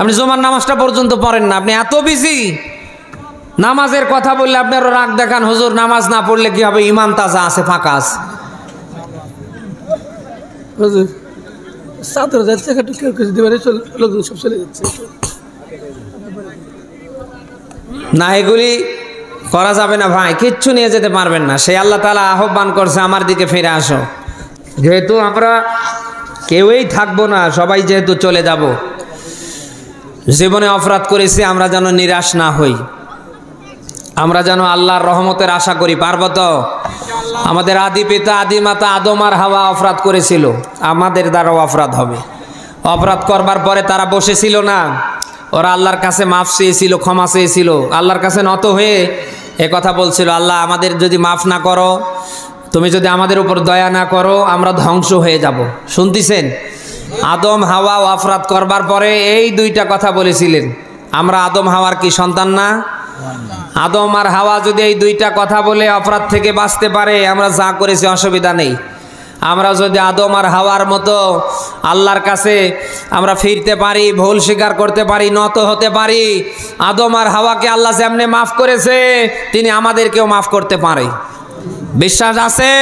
আপনি জুমার নামাজটা পর্যন্ত পড়েন না, আপনি এত বিজি। নামাজের কথা বললে আপনার রাগ দেখান, হুজুর নামাজ না পড়লে কি হবে? ইমান তাজা আছে, ফাঁকা আছে। না, এগুলি করা যাবে না ভাই, কিচ্ছু নিয়ে যেতে পারবেন না। সেই আল্লাহ তাআলা আহ্বান করছে, আমার দিকে ফিরে আসো। যেহেতু আমরা কেউই থাকবো না, সবাই যেহেতু চলে যাব, জীবনে অপরাধ করেছি, আমরা যেন নিরাশ না হই, আমরা যেন আল্লাহর রহমতের আশা করি। পারবো তো? আমাদের আদি পিতা আদি মাতা আদম আর হাওয়া অপরাধ করেছিল, আমাদের দ্বারাও অপরাধ হবে। অপরাধ করবার পরে তারা বসেছিল না, ওরা আল্লাহর কাছে মাফ চেয়েছিল, ক্ষমা চেয়েছিল, আল্লাহর কাছে নত হয়ে এ কথা বলছিল, আল্লাহ আমাদের যদি মাফ না করো, তুমি যদি আমাদের উপর দয়া না করো, আমরা ধ্বংস হয়ে যাব। শুনতেছেন? আদম হাওয়া অপরাধ করবার পরে এই 2টা কথা বলেছিলেন। আমরা আদম হাওয়ার কি সন্তান না? আদম আর হাওয়া যদি এই 2টা কথা বলে অপরাধ থেকে বাঁচতে পারে, আমরা যা করেছি অসুবিধা নেই। আমরা যদি আদম আর হাওয়ার মতো আল্লাহর কাছে আমরা ফিরতে পারি, ভুল স্বীকার করতে পারি, নত হতে পারি, আদম আর হাওয়াকে আল্লাহ যেমনি মাফ করেছে, তিনি আমাদেরকেও মাফ করতে পারে। বিশ্বাস আছে?